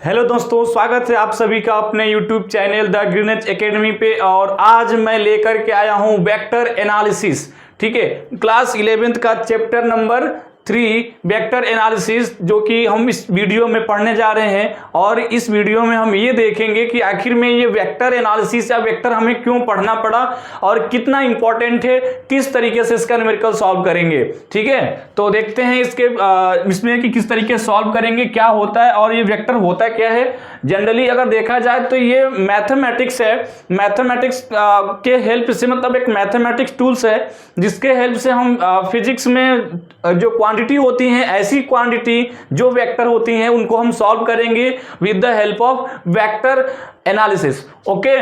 Hello दोस्तों, स्वागत है आप सभी का अपने YouTube चैनल द ग्रीनएज एकेडमी पे। और आज मैं लेकर के आया हूँ वेक्टर एनालिसिस। ठीक है, क्लास 11th का चैप्टर नंबर 3 वेक्टर एनालिसिस, जो कि हम इस वीडियो में पढ़ने जा रहे हैं। और इस वीडियो में हम ये देखेंगे कि आखिर में ये वेक्टर एनालिसिस या वेक्टर हमें क्यों पढ़ना पड़ा और कितना इंपॉर्टेंट है, किस तरीके से इसका न्यूमेरिकल सॉल्व करेंगे। ठीक है, तो देखते हैं इसमें कि किस तरीके से सॉल्व करेंगे, क्या होता है और ये वेक्टर होता क्या है। जनरली अगर देखा जाए तो ये मैथमेटिक्स है। मैथमेटिक्स के हेल्प से, मतलब एक मैथमेटिक्स टूल्स है जिसके हेल्प से हम फिजिक्स में जो क्वांटिटी होती हैं, ऐसी क्वांटिटी जो वेक्टर होती हैं, उनको हम सॉल्व करेंगे with the help of vector analysis. Okay,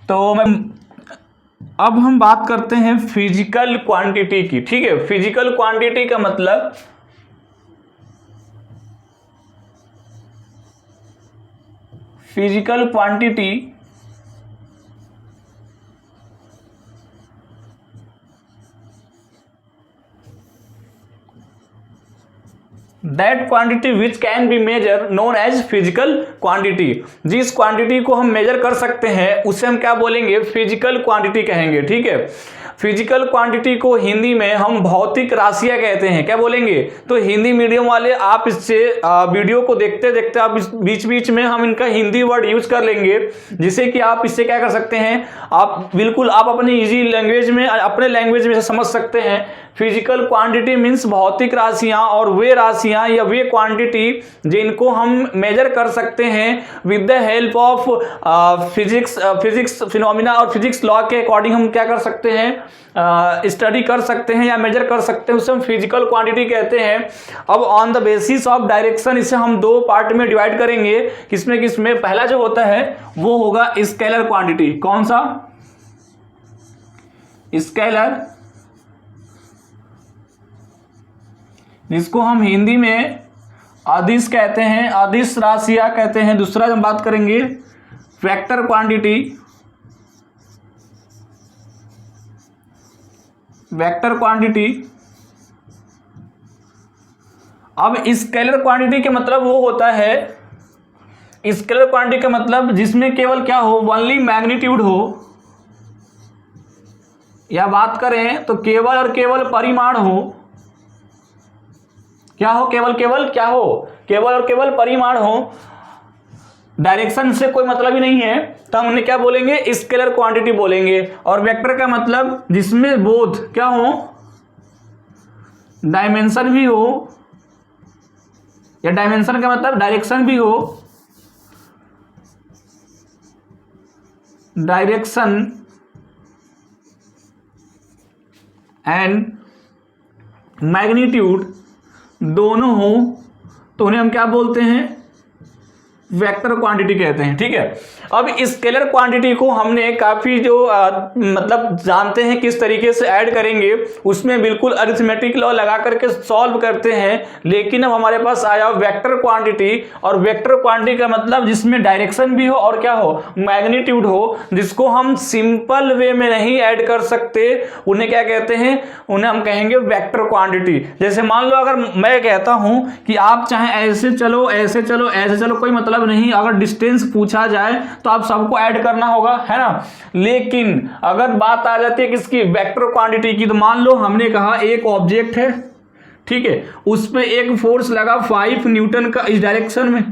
तो अब हम बात करते हैं फिजिकल क्वांटिटी की। ठीक है, फिजिकल क्वांटिटी का मतलब physical quantity that quantity which can be measure known as physical quantity. जिस क्वांटिटी को हम मेजर कर सकते हैं उसे हम क्या बोलेंगे, फिजिकल क्वांटिटी कहेंगे। ठीक है, फिजिकल क्वांटिटी को हिंदी में हम भौतिक राशियां कहते हैं। क्या बोलेंगे? तो हिंदी मीडियम वाले आप इससे वीडियो को देखते देखते आप बीच बीच में हम इनका हिंदी वर्ड यूज कर लेंगे, जिससे कि आप इससे क्या कर सकते हैं, आप बिल्कुल आप अपनी इजी लैंग्वेज में, अपने लैंग्वेज में समझ सकते हैं। फिजिकल क्वांटिटी मीन्स भौतिक राशियां, और वे राशियां या वे क्वांटिटी जिनको हम मेजर कर सकते हैं with the help of physics phenomena और फिजिक्स लॉ के अकॉर्डिंग हम क्या कर सकते हैं, स्टडी कर सकते हैं या मेजर कर सकते हैं, उसे हम फिजिकल क्वांटिटी कहते हैं। अब on the basis of direction इसे हम दो पार्ट में डिवाइड करेंगे। किसमें पहला जो होता है वो होगा स्केलर क्वांटिटी। कौन सा? स्केलर, जिसको हम हिंदी में अदिश कहते हैं, अदिश राशियां कहते हैं। दूसरा हम बात करेंगे वेक्टर क्वांटिटी। वेक्टर क्वांटिटी, अब स्केलर क्वांटिटी के मतलब वो होता है, स्केलर क्वांटिटी का मतलब जिसमें केवल क्या हो, ओनली मैग्नीट्यूड हो, या बात करें तो केवल और केवल परिमाण हो। क्या हो? केवल क्या हो? केवल और केवल परिमाण हो, डायरेक्शन से कोई मतलब ही नहीं है, तो हम उन्हें क्या बोलेंगे, स्केलर क्वांटिटी बोलेंगे। और वेक्टर का मतलब जिसमें बोथ क्या हो, डायमेंशन भी हो, या डायमेंशन का मतलब डायरेक्शन भी हो, डायरेक्शन एंड मैग्नीट्यूड दोनों हो, तो उन्हें हम क्या बोलते हैं, वेक्टर क्वांटिटी कहते हैं। ठीक है, अब स्केलर क्वांटिटी को हमने काफी जो मतलब जानते हैं किस तरीके से ऐड करेंगे, उसमें बिल्कुल अरिथमेटिक लॉ लगा करके सॉल्व करते हैं। लेकिन अब हमारे पास आया वेक्टर क्वांटिटी, और वेक्टर क्वांटिटी का मतलब जिसमें डायरेक्शन भी हो और क्या हो, मैग्नीट्यूड हो, जिसको हम सिंपल वे में नहीं ऐड कर सकते, उन्हें क्या कहते हैं, उन्हें हम कहेंगे वेक्टर क्वांटिटी। जैसे मान लो अगर मैं कहता हूं कि आप चाहे ऐसे चलो, ऐसे चलो, ऐसे चलो, कोई मतलब नहीं, अगर डिस्टेंस पूछा जाए तो आप सबको ऐड करना होगा, है ना। लेकिन अगर बात आ जाती है किसकी, वेक्टर क्वांटिटी की, तो मान लो हमने कहा एक ऑब्जेक्ट है, ठीक है, उस पे एक फोर्स लगा 5 न्यूटन का इस डायरेक्शन में,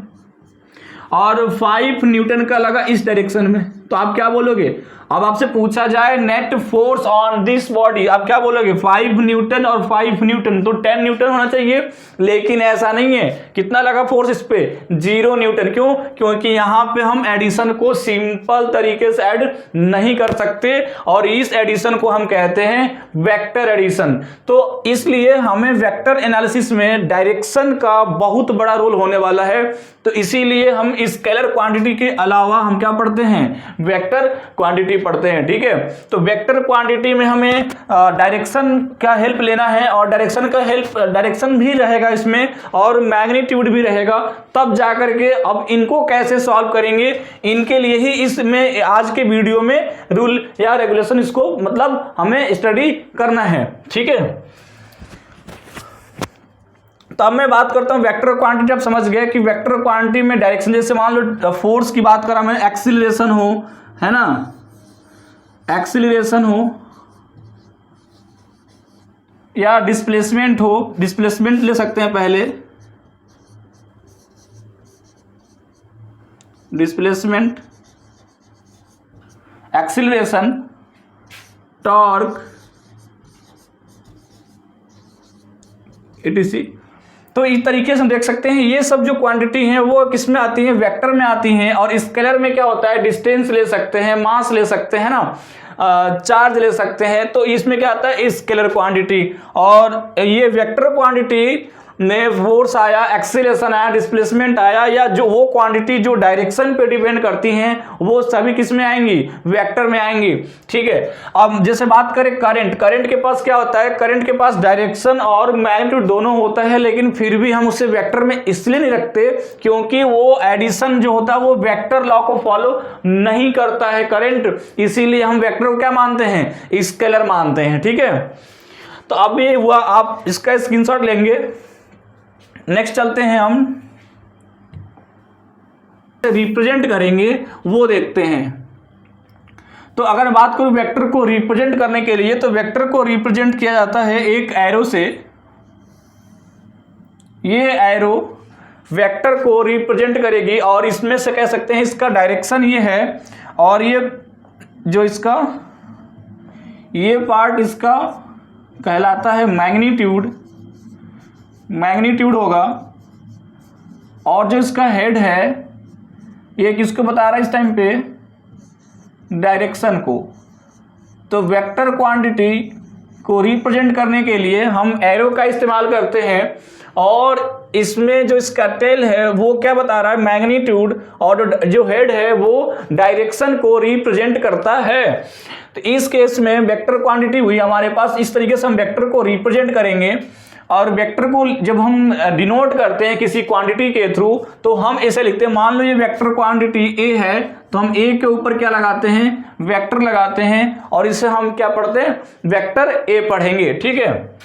और 5 न्यूटन का लगा इस डायरेक्शन में, तो आप क्या बोलोगे? अब आपसे पूछा जाए net force on this body, आप क्या बोलोगे? 5 न्यूटन और 5 न्यूटन, तो 10 न्यूटन होना चाहिए। लेकिन ऐसा नहीं है, कितना लगा फोर्स इस पे? 0 न्यूटन। क्यों? क्योंकि यहां पे हम एडिशन को सिंपल तरीके से ऐड नहीं कर सकते, और इस एडिशन को हम कहते हैं वेक्टर एडिशन। तो इसलिए हमें वेक्टर एनालिसिस में डायरेक्शन का बहुत बड़ा रोल होने वाला है। तो इसीलिए हम स्केलर क्वांटिटी के अलावा हम क्या पढ़ते हैं, वेक्टर क्वांटिटी पढ़ते हैं। ठीक है, तो वेक्टर क्वांटिटी में हमें डायरेक्शन का हेल्प लेना है, और डायरेक्शन भी रहेगा इसमें, और मैग्नीट्यूड भी रहेगा, तब जाकर के अब इनको कैसे सॉल्व करेंगे, इनके लिए ही इसमें आज के वीडियो में रूल या रेगुलेशन इसको मतलब हमें स्टडी करना है। ठीक है, तो अब मैं बात करता हूँ वेक्टर क्वांटिटी। आप समझ गए कि वेक्टर क्वांटिटी में डायरेक्शन, जैसे मान लो फोर्स की बात करा मैंने, एक्सीलरेशन हो, है ना, एक्सीलरेशन हो या डिस्प्लेसमेंट हो, डिस्प्लेसमेंट ले सकते हैं पहले, डिस्प्लेसमेंट, एक्सीलरेशन, टॉर्क, etc। तो इस तरीके से हम देख सकते हैं ये सब जो क्वांटिटी हैं वो किस में आती हैं, वेक्टर में आती हैं। और स्केलर में क्या होता है, डिस्टेंस ले सकते हैं, मास ले सकते हैं ना, चार्ज ले सकते हैं। तो इसमें क्या आता है, स्केलर क्वांटिटी। और ये वेक्टर क्वांटिटी में फोर्स आया, एक्सीलरेशन आया, डिस्प्लेसमेंट आया, या जो वो क्वांटिटी जो डायरेक्शन पे डिपेंड करती हैं वो सभी किस में आएंगी, वेक्टर में आएंगी। ठीक है। अब जैसे बात करें करंट, करंट के पास क्या होता है, करंट के पास डायरेक्शन और मैग्नीट्यूड दोनों होता है, लेकिन फिर भी हम उसे वेक्टर में इसलिए नहीं रखते क्योंकि वो एडिशन जो होता है वो वेक्टर लॉ को फॉलो नहीं करता है करंट, इसीलिए हम वेक्टर को क्या मानते हैं, स्केलर मानते हैं। ठीक है। तो अब ये हुआ, आप इसका स्क्रीनशॉट लेंगे। नेक्स्ट चलते हैं, हम रिप्रेजेंट करेंगे वो देखते हैं। तो अगर बात करूं वेक्टर को रिप्रेजेंट करने के लिए, तो वेक्टर को रिप्रेजेंट किया जाता है एक एरो से। ये एरो वेक्टर को रिप्रेजेंट करेगी और इसमें से कह सकते हैं इसका डायरेक्शन ये है, और ये जो इसका ये पार्ट इसका कहलाता है मैग्नीट्यूड, मैग्नीट्यूड होगा। और जो इसका हेड है ये किसको बता रहा है इस टाइम पे, डायरेक्शन को। तो वेक्टर क्वांटिटी को रिप्रेजेंट करने के लिए हम एरो का इस्तेमाल करते हैं, और इसमें जो इसका टेल है वो क्या बता रहा है, मैग्नीट्यूड, और जो हेड है वो डायरेक्शन को रिप्रेजेंट करता है। तो इस केस में वेक्टर क्वांटिटी हुई हमारे पास। इस तरीके से हम वेक्टर को रिप्रेजेंट करेंगे। और वेक्टर को जब हम डिनोट करते हैं किसी क्वांटिटी के थ्रू, तो हम ऐसे लिखते हैं, मान लो ये वेक्टर क्वांटिटी ए है, तो हम ए के ऊपर क्या लगाते हैं, वेक्टर लगाते हैं, और इसे हम क्या पढ़ते हैं, वेक्टर ए पढ़ेंगे। ठीक है।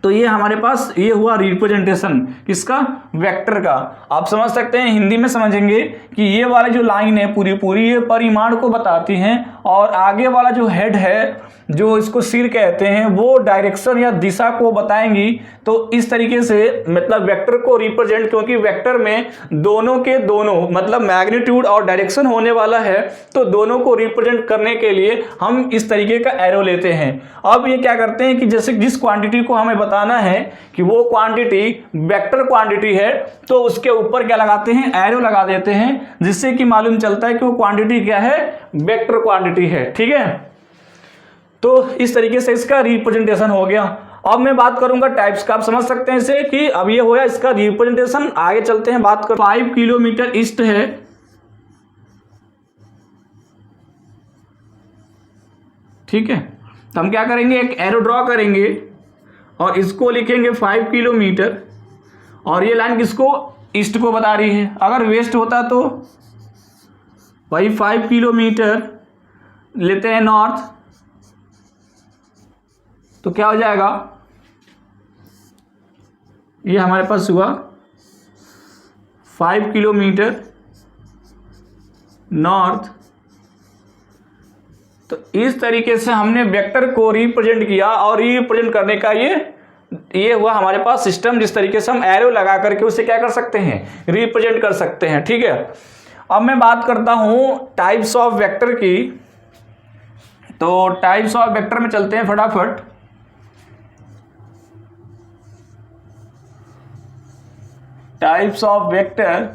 तो ये हमारे पास ये हुआ रिप्रेजेंटेशन किसका, वेक्टर का। आप समझ सकते हैं, हिंदी में समझेंगे कि ये वाला जो लाइन है पूरी पूरी ये परिमाण को बताती हैं, और आगे वाला जो हेड है जो इसको सिर कहते हैं वो डायरेक्शन या दिशा को बताएंगी। तो इस तरीके से मतलब वेक्टर को रिप्रेजेंट, क्योंकि वेक्टर में दोनों के दोनों मतलब मैग्नीट्यूड और डायरेक्शन होने वाला है, तो दोनों को रिप्रेजेंट करने के लिए हम इस तरीके का एरो लेते हैं। अब ये क्या करते हैं कि जैसे जिस क्वांटिटी को हमें बताना है कि वो क्वांटिटी वेक्टर क्वांटिटी है, तो उसके ऊपर क्या लगाते हैं, एरो लगा देते हैं, जिससे कि मालूम चलता है कि वो क्वांटिटी क्या है, वेक्टर क्वांटिटी है। ठीक है। तो इस तरीके से इसका रिप्रेजेंटेशन हो गया। अब मैं बात करूंगा टाइप्स का। आप समझ सकते हैं इसे कि अब ये होया इसका रिप्रेजेंटेशन। आगे चलते हैं, बात कर 5 किलोमीटर ईस्ट है, ठीक है। तो हम क्या करेंगे, एक एरो ड्रॉ करेंगे और इसको लिखेंगे 5 किलोमीटर, और ये लाइन किसको, ईस्ट को बता रही है। अगर वेस्ट होता तो वही 5 किलोमीटर लेते हैं नॉर्थ, तो क्या हो जाएगा, ये हमारे पास हुआ 5 किलोमीटर नॉर्थ। तो इस तरीके से हमने वेक्टर को रिप्रेजेंट किया, और रिप्रेजेंट करने का ये हुआ हमारे पास सिस्टम, जिस तरीके से हम एरो लगा करके उसे क्या कर सकते हैं, रिप्रेजेंट कर सकते हैं। ठीक है। अब मैं बात करता हूं टाइप्स ऑफ वेक्टर की। तो टाइप्स ऑफ वेक्टर में चलते हैं फटाफट। Types of vector,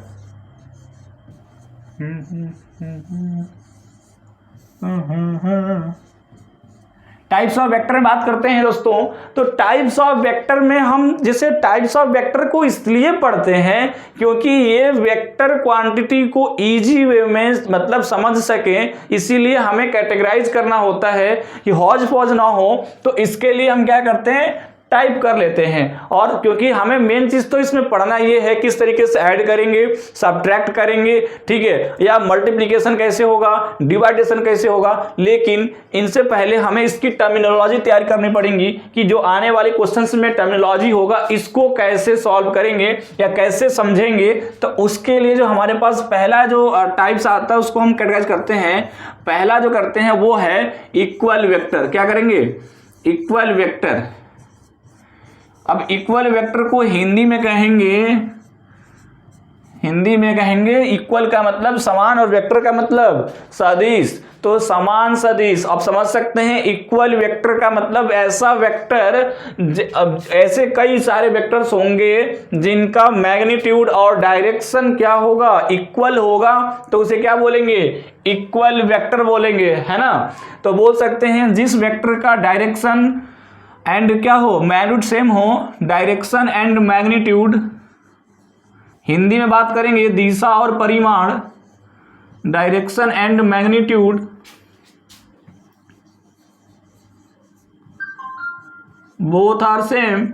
types of vector में बात करते हैं दोस्तों। तो टाइप्स ऑफ वेक्टर में हम जैसे टाइप्स ऑफ वेक्टर को इसलिए पढ़ते हैं क्योंकि ये वेक्टर क्वांटिटी को इजी वे में मतलब समझ सकें, इसीलिए हमें कैटेगराइज करना होता है कि हौज पौज ना हो। तो इसके लिए हम क्या करते हैं, टाइप कर लेते हैं। और क्योंकि हमें मेन चीज तो इसमें पढ़ना ये है किस तरीके से ऐड करेंगे, सब्ट्रैक्ट करेंगे, ठीक है, या मल्टीप्लिकेशन कैसे होगा, डिवाइडेशन कैसे होगा, लेकिन इनसे पहले हमें इसकी टर्मिनोलॉजी तैयार करनी पड़ेगी कि जो आने वाले क्वेश्चंस में टर्मिनोलॉजी होगा इसको कैसे सॉल्व करेंगे या कैसे समझेंगे। तो उसके लिए जो हमारे पास पहला जो टाइप्स आता है उसको हम कैटेगराइज करते हैं। पहला जो करते हैं वो है इक्वल वेक्टर। क्या करेंगे? Equal vector. अब इक्वल वेक्टर को हिंदी में कहेंगे इक्वल का मतलब समान और वेक्टर का मतलब सदिश। तो समान सदिश। अब समझ सकते हैं इक्वल वेक्टर का मतलब ऐसा वेक्टर, ऐसे कई सारे वेक्टर्स होंगे जिनका मैग्नीट्यूड और डायरेक्शन क्या होगा, इक्वल होगा, तो उसे क्या बोलेंगे? इक्वल वेक्टर बोलेंगे, है ना। तो बोल सकते हैं जिस वेक्टर का डायरेक्शन एंड क्या हो, मैग्नीट्यूड सेम हो, डायरेक्शन एंड मैग्नीट्यूड, हिंदी में बात करेंगे दिशा और परिमाण, direction and magnitude both are same,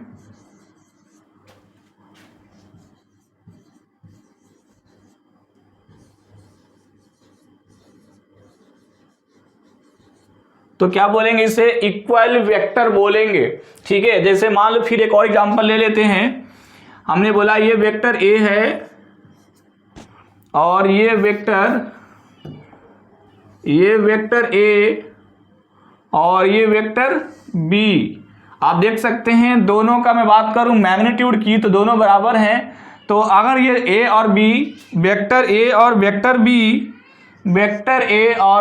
तो क्या बोलेंगे? इसे इक्वल वेक्टर बोलेंगे, ठीक है। जैसे मान लो फिर एक और एग्जांपल ले लेते हैं। हमने बोला ये वेक्टर ए है और ये वेक्टर ए और ये वेक्टर बी। आप देख सकते हैं दोनों का मैं बात करूं मैग्नीट्यूड की तो दोनों बराबर हैं। तो अगर ये ए और बी, वेक्टर ए और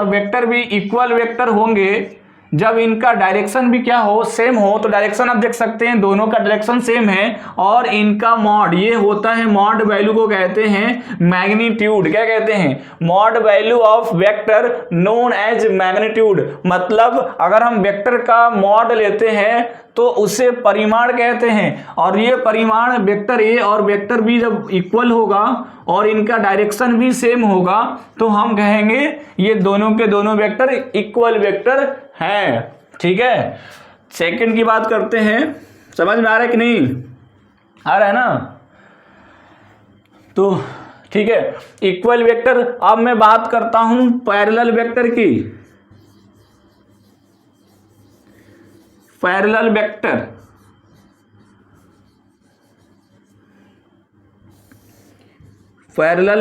वेक्टर बी इक्वल वेक्टर होंगे जब इनका डायरेक्शन भी क्या हो, सेम हो। तो डायरेक्शन आप देख सकते हैं दोनों का डायरेक्शन सेम है और इनका मॉड ये होता है, मॉड वैल्यू को कहते हैं मैग्नीट्यूड। क्या कहते हैं? Mod value of vector known as magnitude. मतलब अगर हम वेक्टर का मॉड लेते हैं तो उसे परिमाण कहते हैं। और ये परिमाण वेक्टर ए और वेक्टर बी जब इक्वल होगा और इनका डायरेक्शन भी सेम होगा तो हम कहेंगे ये दोनों के दोनों वेक्टर इक्वल वेक्टर हैं, ठीक है। सेकंड की बात करते हैं। समझ में आ रहा है कि नहीं आ रहा है ना? तो ठीक है, इक्वल वेक्टर। अब मैं बात करता हूं पैरेलल वेक्टर की। पैरेलल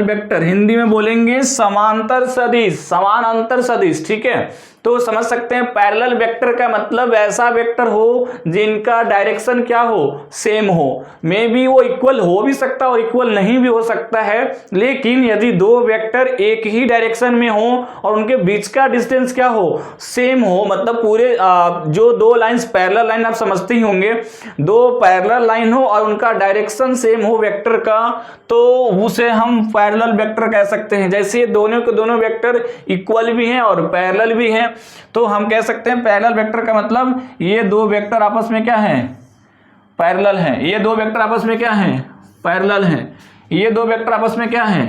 वेक्टर हिंदी में बोलेंगे समांतर सदिश, समानांतर सदिश, ठीक है। तो समझ सकते हैं पैरेलल वेक्टर का मतलब ऐसा वेक्टर हो जिनका डायरेक्शन क्या हो, सेम हो। मे बी वो इक्वल हो भी सकता है और इक्वल नहीं भी हो सकता है, लेकिन यदि दो वेक्टर एक ही डायरेक्शन में हो और उनके बीच का डिस्टेंस क्या हो, सेम हो, मतलब पूरे जो दो लाइंस पैरेलल लाइन आप समझते ही होंगे, दो पैरेलल लाइन हो और उनका डायरेक्शन सेम हो वेक्टर का, तो उसे हम पैरेलल वेक्टर कह सकते हैं। जैसे दोनों के दोनों वेक्टर इक्वल भी हैं और पैरेलल भी हैं, तो हम कह सकते हैं पैरेलल वेक्टर का मतलब ये दो वेक्टर आपस में क्या हैं, पैरेलल हैं। ये दो वेक्टर आपस में क्या हैं, पैरेलल हैं। ये दो वेक्टर आपस में क्या हैं,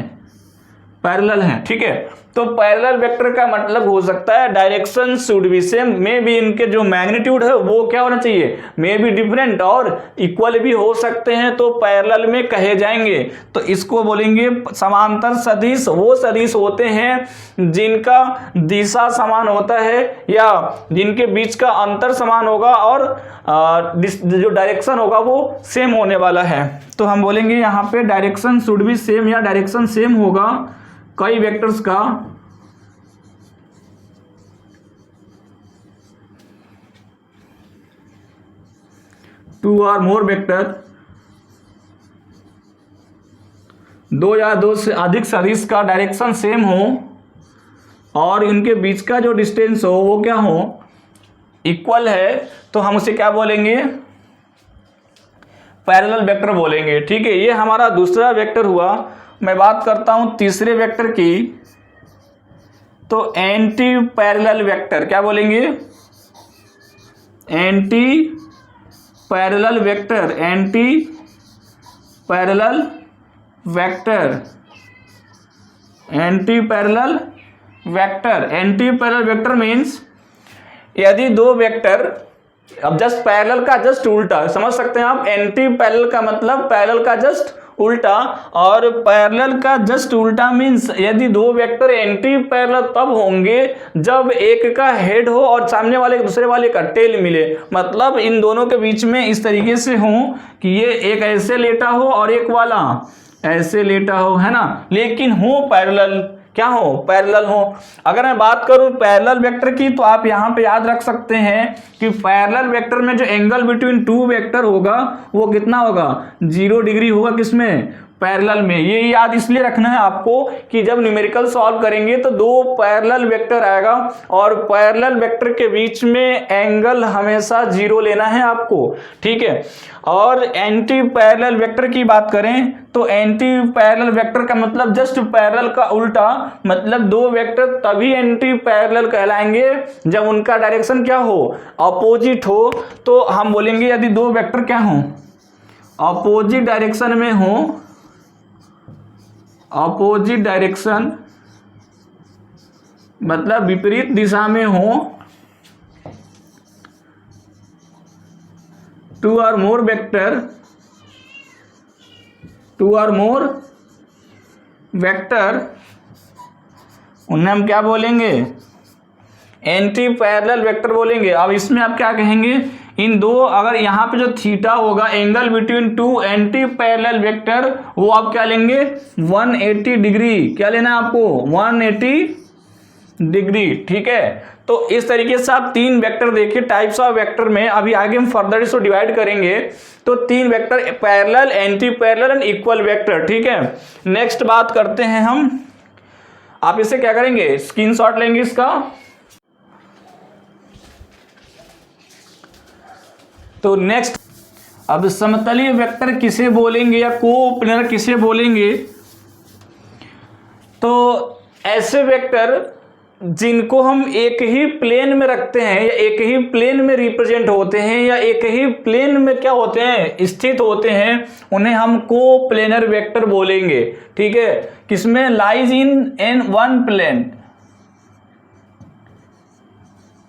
पैरेलल हैं, ठीक है। तो पैरेलल वेक्टर का मतलब हो सकता है direction should be same, may be इनके जो मैग्नीट्यूड है वो क्या होना चाहिए, मे बी डिफरेंट, और इक्वल भी हो सकते हैं, तो पैरेलल में कहे जाएंगे। तो इसको बोलेंगे समांतर सदिश। वो सदिश होते हैं जिनका दिशा समान होता है या जिनके बीच का अंतर समान होगा और जो डायरेक्शन होगा वो सेम होने वाला है। तो हम बोलेंगे यहाँ पे डायरेक्शन शुड बी सेम या डायरेक्शन सेम होगा कई वेक्टर्स का, टू और मोर वेक्टर, दो या दो से अधिक सदिश का डायरेक्शन सेम हो और इनके बीच का जो डिस्टेंस हो वो क्या हो, इक्वल है, तो हम उसे क्या बोलेंगे, पैरेलल वेक्टर बोलेंगे, ठीक है। ये हमारा दूसरा वेक्टर हुआ। मैं बात करता हूं तीसरे वेक्टर की, तो एंटी पैरेलल वेक्टर। क्या बोलेंगे, anti parallel vector, anti parallel vector, anti parallel vector. Anti parallel vector means यदि दो वेक्टर अब जस्ट पैरेलल का जस्ट उल्टा समझ सकते हैं आप, एंटी पैरेलल का मतलब पैरेलल का जस्ट उल्टा, और पैरेलल का जस्ट उल्टा मींस यदि दो वेक्टर एंटी पैरेलल तब होंगे जब एक का हेड हो और सामने वाले दूसरे वाले का टेल मिले, मतलब इन दोनों के बीच में इस तरीके से हो कि ये एक ऐसे लेटा हो और एक वाला ऐसे लेटा हो, है ना, लेकिन हो पैरेलल, क्या हो, पैरेलल हो। अगर मैं बात करूं पैरेलल वेक्टर की तो आप यहां पे याद रख सकते हैं कि पैरेलल वेक्टर में जो एंगल बिटवीन टू वेक्टर होगा वो कितना होगा, 0 डिग्री होगा, किसमें, पैरेलल में। ये याद इसलिए रखना है आपको कि जब न्यूमेरिकल सॉल्व करेंगे तो दो पैरेलल वेक्टर आएगा और पैरेलल वेक्टर के बीच में एंगल हमेशा 0 लेना है आपको, ठीक है। और एंटी पैरेलल वेक्टर की बात करें तो एंटी पैरेलल वेक्टर का मतलब जस्ट पैरेलल का उल्टा, मतलब दो वेक्टर तभी एंटी पैरेलल कहलाएंगे जब उनका डायरेक्शन क्या हो, अपोजिट हो। तो हम बोलेंगे यदि दो वेक्टर क्या हो, अपोजिट डायरेक्शन में हो, अपोजिट डायरेक्शन मतलब विपरीत दिशा में हो, टू और मोर वेक्टर, टू और मोर वेक्टर, उन्हें हम क्या बोलेंगे, एंटी पैरेलल वेक्टर बोलेंगे। अब इसमें आप क्या कहेंगे, इन दो, अगर यहाँ पे जो थीटा होगा angle between to anti parallel vector, वो आप क्या लेंगे, 180 डिग्री, क्या लेना है आपको, 180 डिग्री, ठीक है। तो इस तरीके से आप तीन वेक्टर देखिए टाइप्स ऑफ वेक्टर में, अभी आगे हम फर्दर इसको डिवाइड करेंगे। तो तीन vector, parallel, anti parallel and equal vector, ठीक है। नेक्स्ट बात करते हैं हम, आप इसे क्या करेंगे, स्क्रीनशॉट लेंगे इसका। तो नेक्स्ट, अब समतलीय वेक्टर किसे बोलेंगे या कोप्लेनर किसे बोलेंगे, तो ऐसे वेक्टर जिनको हम एक ही प्लेन में रखते हैं या एक ही प्लेन में रिप्रेजेंट होते हैं या एक ही प्लेन में क्या होते हैं, स्थित होते हैं, उन्हें हम कोप्लेनर वेक्टर बोलेंगे, ठीक है। किसमें, lies in one plane,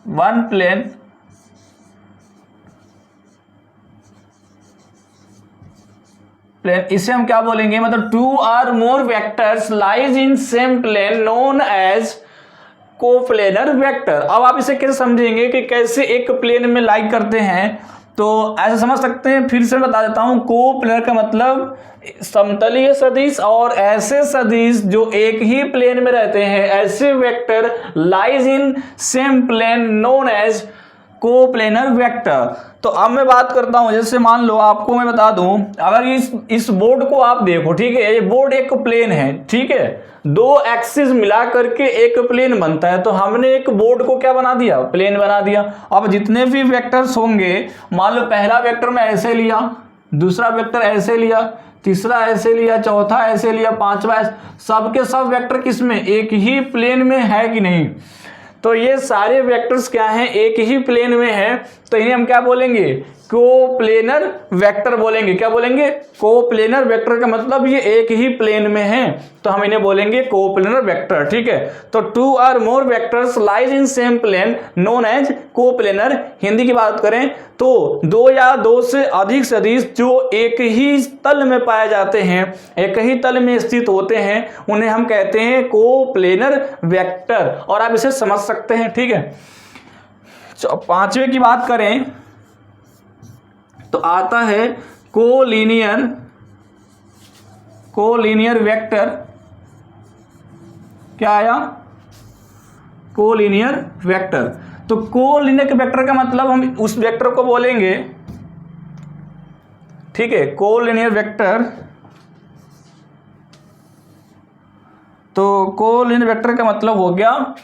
one plane, plane, इसे हम क्या बोलेंगे, मतलब two or more vectors lies in same plane known as coplanar vector. अब आप इसे कैसे समझेंगे कि कैसे एक प्लेन में लाइक करते हैं, तो ऐसे समझ सकते हैं, फिर से बता देता हूं, कोप्लेनर का मतलब समतलीय सदिश और ऐसे सदिश जो एक ही प्लेन में रहते हैं, ऐसे vector lies in same plane known as coplanar vector. तो अब मैं बात करता हूं, जैसे मान लो आपको मैं बता दूं, अगर इस बोर्ड को आप देखो, ठीक है, ये बोर्ड एक प्लेन है, ठीक है, दो एक्सिस मिला करके एक प्लेन बनता है, तो हमने एक बोर्ड को क्या बना दिया, प्लेन बना दिया। अब जितने भी वेक्टर्स होंगे, मान लो पहला वेक्टर मैं ऐसे लिया, दूसरा वेक्टर ऐसे लिया, तीसरा ऐसे लिया, चौथा ऐसे लिया, पांचवा, सबके सब वेक्टर किस में, एक ही प्लेन में है कि नहीं, तो ये सारे वेक्टर्स क्या हैं, एक ही प्लेन में है, तो इन्हें हम क्या बोलेंगे, कोप्लेनर वेक्टर बोलेंगे। क्या बोलेंगे, कोप्लेनर वेक्टर का मतलब ये एक ही प्लेन में है, तो हम इन्हें बोलेंगे कोप्लेनर वेक्टर, ठीक है। तो two or more vectors lies in same plane known as coplanar. Hindi की बात करें तो दो या दो से अधिक सदिश जो एक ही तल में पाए जाते हैं, एक ही तल में स्थित होते हैं, उन्हें हम कहते हैं कोप्लेनर वेक्टर, और आप इसे समझ सकते हैं, ठीक है। पांचवे की बात करें तो आता है कोलिनियर वेक्टर। क्या आया, कोलिनियर वेक्टर। तो कोलिनियर वेक्टर का मतलब हम उस वेक्टर को बोलेंगे, ठीक है, कोलिनियर वेक्टर। तो कोलिनियर वेक्टर का मतलब हो गया,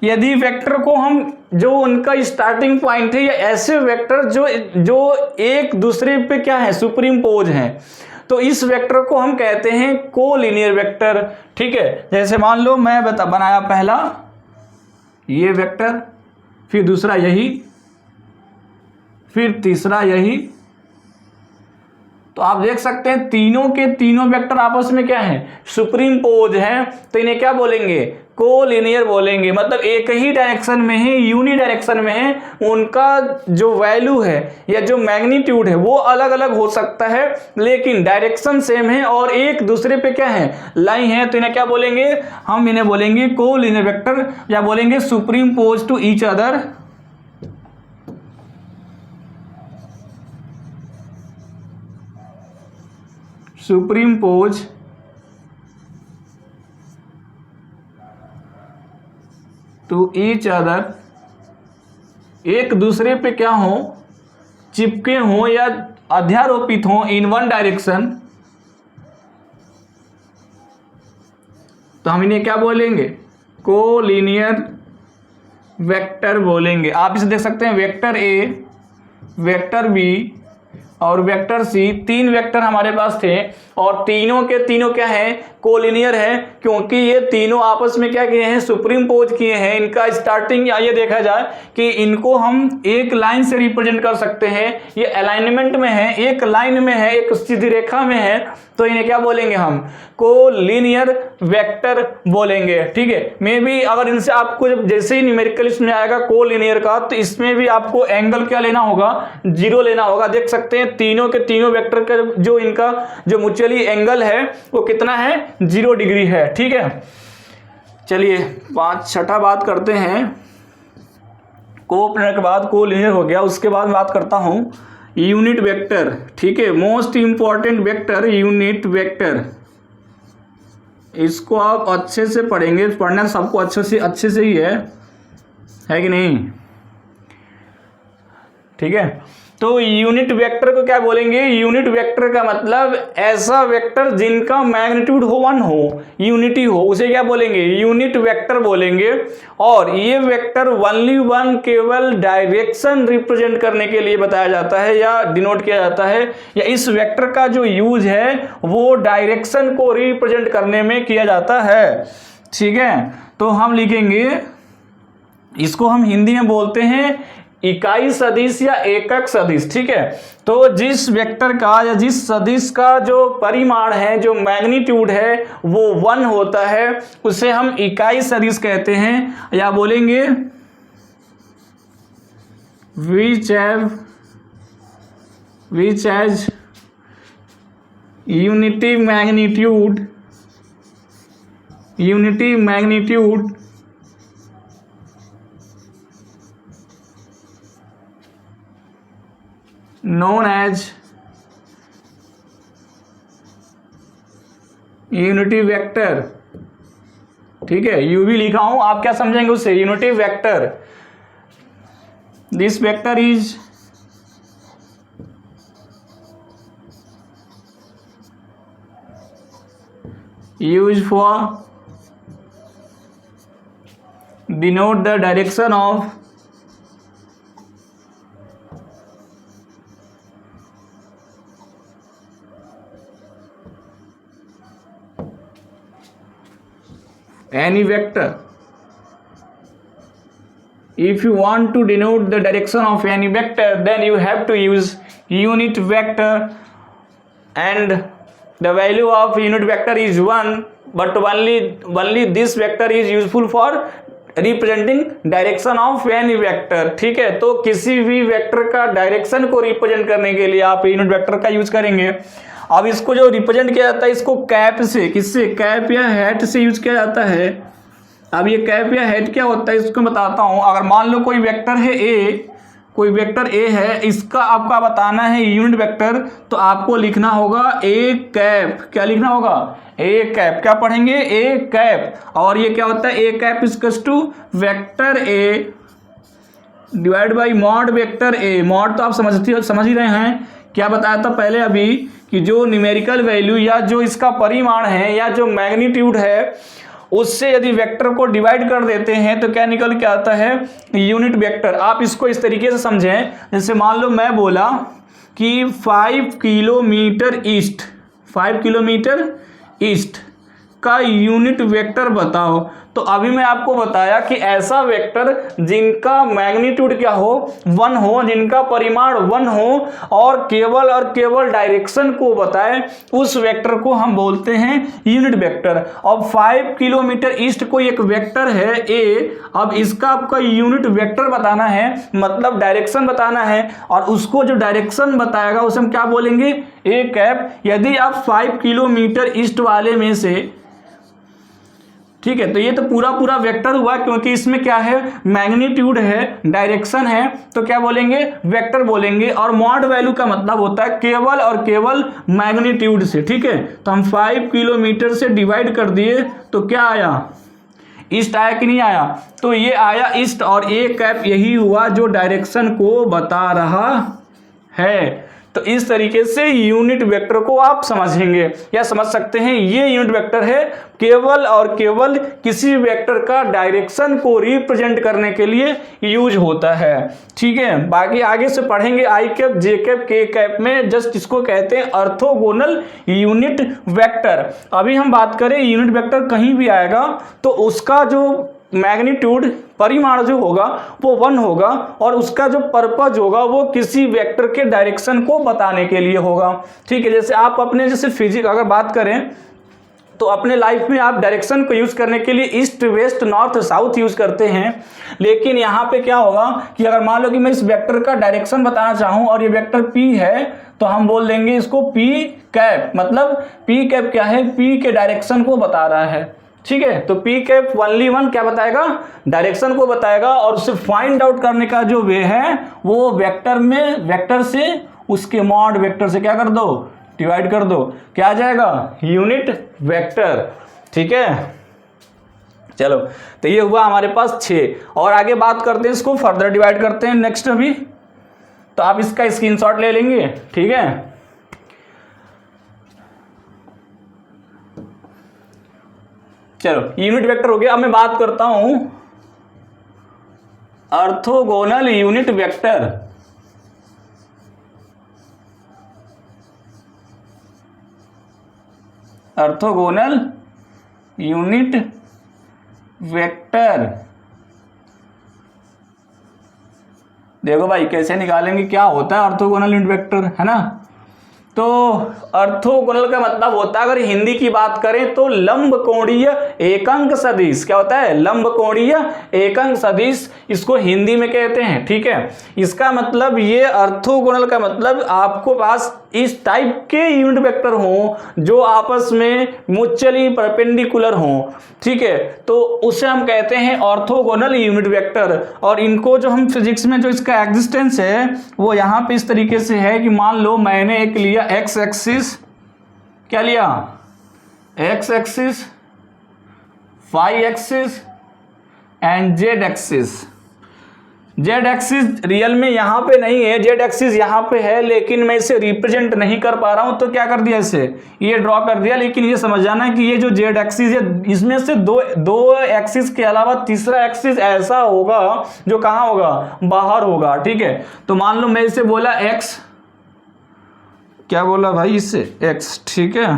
यदि वेक्टर को हम, जो उनका स्टार्टिंग पॉइंट है, या ऐसे वेक्टर जो एक दूसरे पे क्या है, सुपरइम्पोज हैं, तो इस वेक्टर को हम कहते हैं कोलिनियर वेक्टर, ठीक है। जैसे मान लो मैं बनाया पहला ये वेक्टर, फिर दूसरा यही, फिर तीसरा यही, तो आप देख सकते हैं तीनों के तीनों वेक्टर आपस में क्या है, सुपरइम्पोज हैं, तो इन्हें क्या बोलेंगे, कोलिनियर बोलेंगे, मतलब एक ही डायरेक्शन में है, यूनि डायरेक्शन में है, उनका जो वैल्यू है या जो मैग्नीट्यूड है वो अलग अलग हो सकता है, लेकिन डायरेक्शन सेम है और एक दूसरे पे क्या है, लाई है, तो इन्हें क्या बोलेंगे, हम इन्हें बोलेंगे कोलिनियर वेक्टर या बोलेंगे superimpose to each other, superimpose to each other, एक दूसरे पे क्या हो, चिपके हो या अध्यारोपित हो इन वन डायरेक्शन, तो हम इन्हें क्या बोलेंगे, कोलिनियर वेक्टर बोलेंगे। आप इसे देख सकते हैं वेक्टर ए, वेक्टर बी और वेक्टर सी, तीन वेक्टर हमारे पास थे और तीनों के तीनों क्या है, कोलिनियर है, क्योंकि ये तीनों आपस में क्या किए हैं, सुप्रीम पोज किए हैं। इनका स्टार्टिंग ये देखा जाए कि इनको हम एक लाइन से रिप्रेजेंट कर सकते हैं, ये अलाइनमेंट में है, एक लाइन में है, एक सीधी रेखा में है, तो इन्हें क्या बोलेंगे, हम कोलिनियर वेक्टर बोलेंगे। ठीक है, मे भी अगर इनसे आपको जैसे ही न्यूमेरिकल इसमें आएगा कोलिनियर का, तो इसमें भी आपको एंगल क्या लेना होगा, 0 लेना होगा। देख सकते हैं तीनों के तीनों वेक्टर का जो इनका जो म्यूचुअली एंगल है वो कितना है, 0 डिग्री है। ठीक है, चलिए छठा बात करते हैं, कोप्लेनर के बाद कोलिनियर हो गया, उसके बाद बात करता हूं यूनिट वेक्टर। ठीक है, most important vector unit vector, इसको आप अच्छे से पढ़ेंगे, पढ़ना सबको अच्छे से ही है कि नहीं। ठीक है, तो यूनिट वेक्टर को क्या बोलेंगे, यूनिट वेक्टर का मतलब ऐसा वेक्टर जिनका मैग्नीट्यूड हो 1 हो, यूनिटी हो, उसे क्या बोलेंगे, यूनिट वेक्टर बोलेंगे। और ये वेक्टर ओनली वन केवल डायरेक्शन रिप्रेजेंट करने के लिए बताया जाता है या डिनोट किया जाता है, या इस वेक्टर का जो यूज है वो डायरेक्शन को रिप्रेजेंट करने में किया जाता है। ठीक है, तो हम लिखेंगे, इसको हम हिंदी में बोलते हैं इकाई सदिश या एकक सदिश। ठीक है, तो जिस वेक्टर का या जिस सदिश का जो परिमाण है, जो मैग्नीट्यूड है वो 1 होता है, उसे हम इकाई सदिश कहते हैं, या बोलेंगे which has unity magnitude known as unity vector. ठीक है, यू भी लिखा हूं, आप क्या समझेंगे उससे, unity vector. This vector is used for denote the direction of any vector. If you want to denote the direction of any vector, then you have to use unit vector, and the value of unit vector is 1, but only this vector is useful for representing direction of any vector। ठीक है, तो किसी भी vector का direction को represent करने के लिए आप यूनिट वेक्टर का यूज करेंगे। अब इसको जो रिप्रेजेंट किया जाता है, इसको कैप से, किससे, कैप या हैट से यूज किया जाता है। अब ये कैप या हैट क्या होता है इसको बताता हूं। अगर मान लो कोई वेक्टर है ए, कोई वेक्टर ए है, इसका आपका बताना है यूनिट वेक्टर, तो आपको लिखना होगा ए कैप। क्या लिखना होगा, ए कैप। क्या पढ़ेंगे, ए कैप। और ये क्या होता है, A cap equals to vector A divide by mod vector A. Mod तो आप समझ ही रहे हैं, क्या बताया था पहले अभी कि जो न्यूमेरिकल वैल्यू या जो इसका परिमाण है या जो मैग्नीट्यूड है, उससे यदि वेक्टर को डिवाइड कर देते हैं तो क्या निकल के आता है, यूनिट वेक्टर। आप इसको इस तरीके से समझें, जैसे मान लो मैं बोला कि 5 किलोमीटर ईस्ट, 5 किलोमीटर ईस्ट का यूनिट वेक्टर बताओ, तो अभी मैं आपको बताया कि ऐसा वेक्टर जिनका मैग्नीट्यूड क्या हो, 1 हो, जिनका परिमाण 1 हो और केवल डायरेक्शन को बताए, उस वेक्टर को हम बोलते हैं यूनिट वेक्टर। अब 5 किलोमीटर ईस्ट कोई एक वेक्टर है ए, अब इसका आपका यूनिट वेक्टर बताना है, मतलब डायरेक्शन बताना है, और उसको जो डायरेक्शन बताएगा उसे हम क्या बोलेंगे, ए कैप। यदि आप 5 किलोमीटर ईस्ट वाले में से, ठीक है, तो ये तो पूरा वेक्टर हुआ, क्योंकि इसमें क्या है, मैग्नीट्यूड है, डायरेक्शन है, तो क्या बोलेंगे, वेक्टर बोलेंगे। और मॉड वैल्यू का मतलब होता है केवल और केवल मैग्नीट्यूड से। ठीक है, तो हम 5 किलोमीटर से डिवाइड कर दिए तो क्या आया, ईस्ट आया कि नहीं आया, तो ये आया ईस्ट, और ए कैप यही हुआ जो डायरेक्शन को बता रहा है। तो इस तरीके से यूनिट वेक्टर को आप समझेंगे या समझ सकते हैं, ये यूनिट वेक्टर है, केवल और केवल किसी वेक्टर का डायरेक्शन को रिप्रेजेंट करने के लिए यूज होता है। ठीक है, बाकी आगे से पढ़ेंगे आई कैप, जे कैप, के कैप में जस्ट इसको कहते हैं ऑर्थोगोनल यूनिट वेक्टर। अभी हम बात करें यूनिट वेक्टर कहीं भी आएगा तो उसका जो मैग्नीट्यूड, परिमाण जो होगा वो 1 होगा, और उसका जो पर्पज होगा वो किसी वेक्टर के डायरेक्शन को बताने के लिए होगा। ठीक है, जैसे आप अपने जैसे फिजिक्स अगर बात करें तो अपने लाइफ में आप डायरेक्शन को यूज करने के लिए east, west, north, south use करते हैं, लेकिन यहाँ पे क्या होगा कि अगर मान लो कि मैं इस वेक्टर का डायरेक्शन बताना चाहूँ और ये वेक्टर P है, तो हम बोल देंगे इसको P कैप, मतलब P कैप क्या है, P के डायरेक्शन को बता रहा है। ठीक है, तो P कैप ओनली 1 क्या बताएगा, डायरेक्शन को बताएगा, और उसे फाइंड आउट करने का जो वे है वो वेक्टर में, वेक्टर से उसके मॉड वेक्टर से क्या कर दो, डिवाइड कर दो, क्या आ जाएगा, यूनिट वेक्टर। ठीक है, चलो, तो ये हुआ हमारे पास 6, और आगे बात करते हैं, इसको फर्दर डिवाइड करते हैं नेक्स्ट। अभी तो आप इसका स्क्रीनशॉट ले लेंगे। ठीक है, चलो यूनिट वेक्टर हो गया। अब मैं बात करता हूं orthogonal unit vector. Orthogonal unit vector, देखो भाई कैसे निकालेंगे, क्या होता है ऑर्थोगोनल यूनिट वेक्टर, है ना। तो ऑर्थोगोनल का मतलब होता है, अगर हिंदी की बात करें तो लंब कोणीय एकंक सदिश। क्या होता है, लंब कोणीय एकंक सदिश, इसको हिंदी में कहते हैं। ठीक है, इसका मतलब ये ऑर्थोगोनल का मतलब आपको पास इस टाइप के यूनिट वेक्टर हों जो आपस में म्यूचुअली परपेंडिकुलर हों। ठीक है, तो उसे हम कहते हैं ऑर्थोगोनल यूनिट वेक्टर। और इनको जो हम फिजिक्स में जो इसका एग्जिस्टेंस है वो यहाँ पे इस तरीके से है कि मान लो मैंने एक लिया एक्स एक्सिस, क्या लिया, x axis, y axis and z axis. Z axis real में यहाँ पे नहीं है, जेड एक्सिस यहाँ पे है, लेकिन मैं इसे रिप्रेजेंट नहीं कर पा रहा हूँ, तो क्या कर दिया, इसे ये ड्रॉ कर दिया। लेकिन ये समझ जाना है कि ये जो जेड एक्सिस है इसमें से दो एक्सिस के अलावा तीसरा एक्सिस ऐसा होगा जो कहाँ होगा, बाहर होगा। ठीक है, तो मान लो मैं इसे बोला एक्स, क्या बोला भाई, इससे एक्स। ठीक है,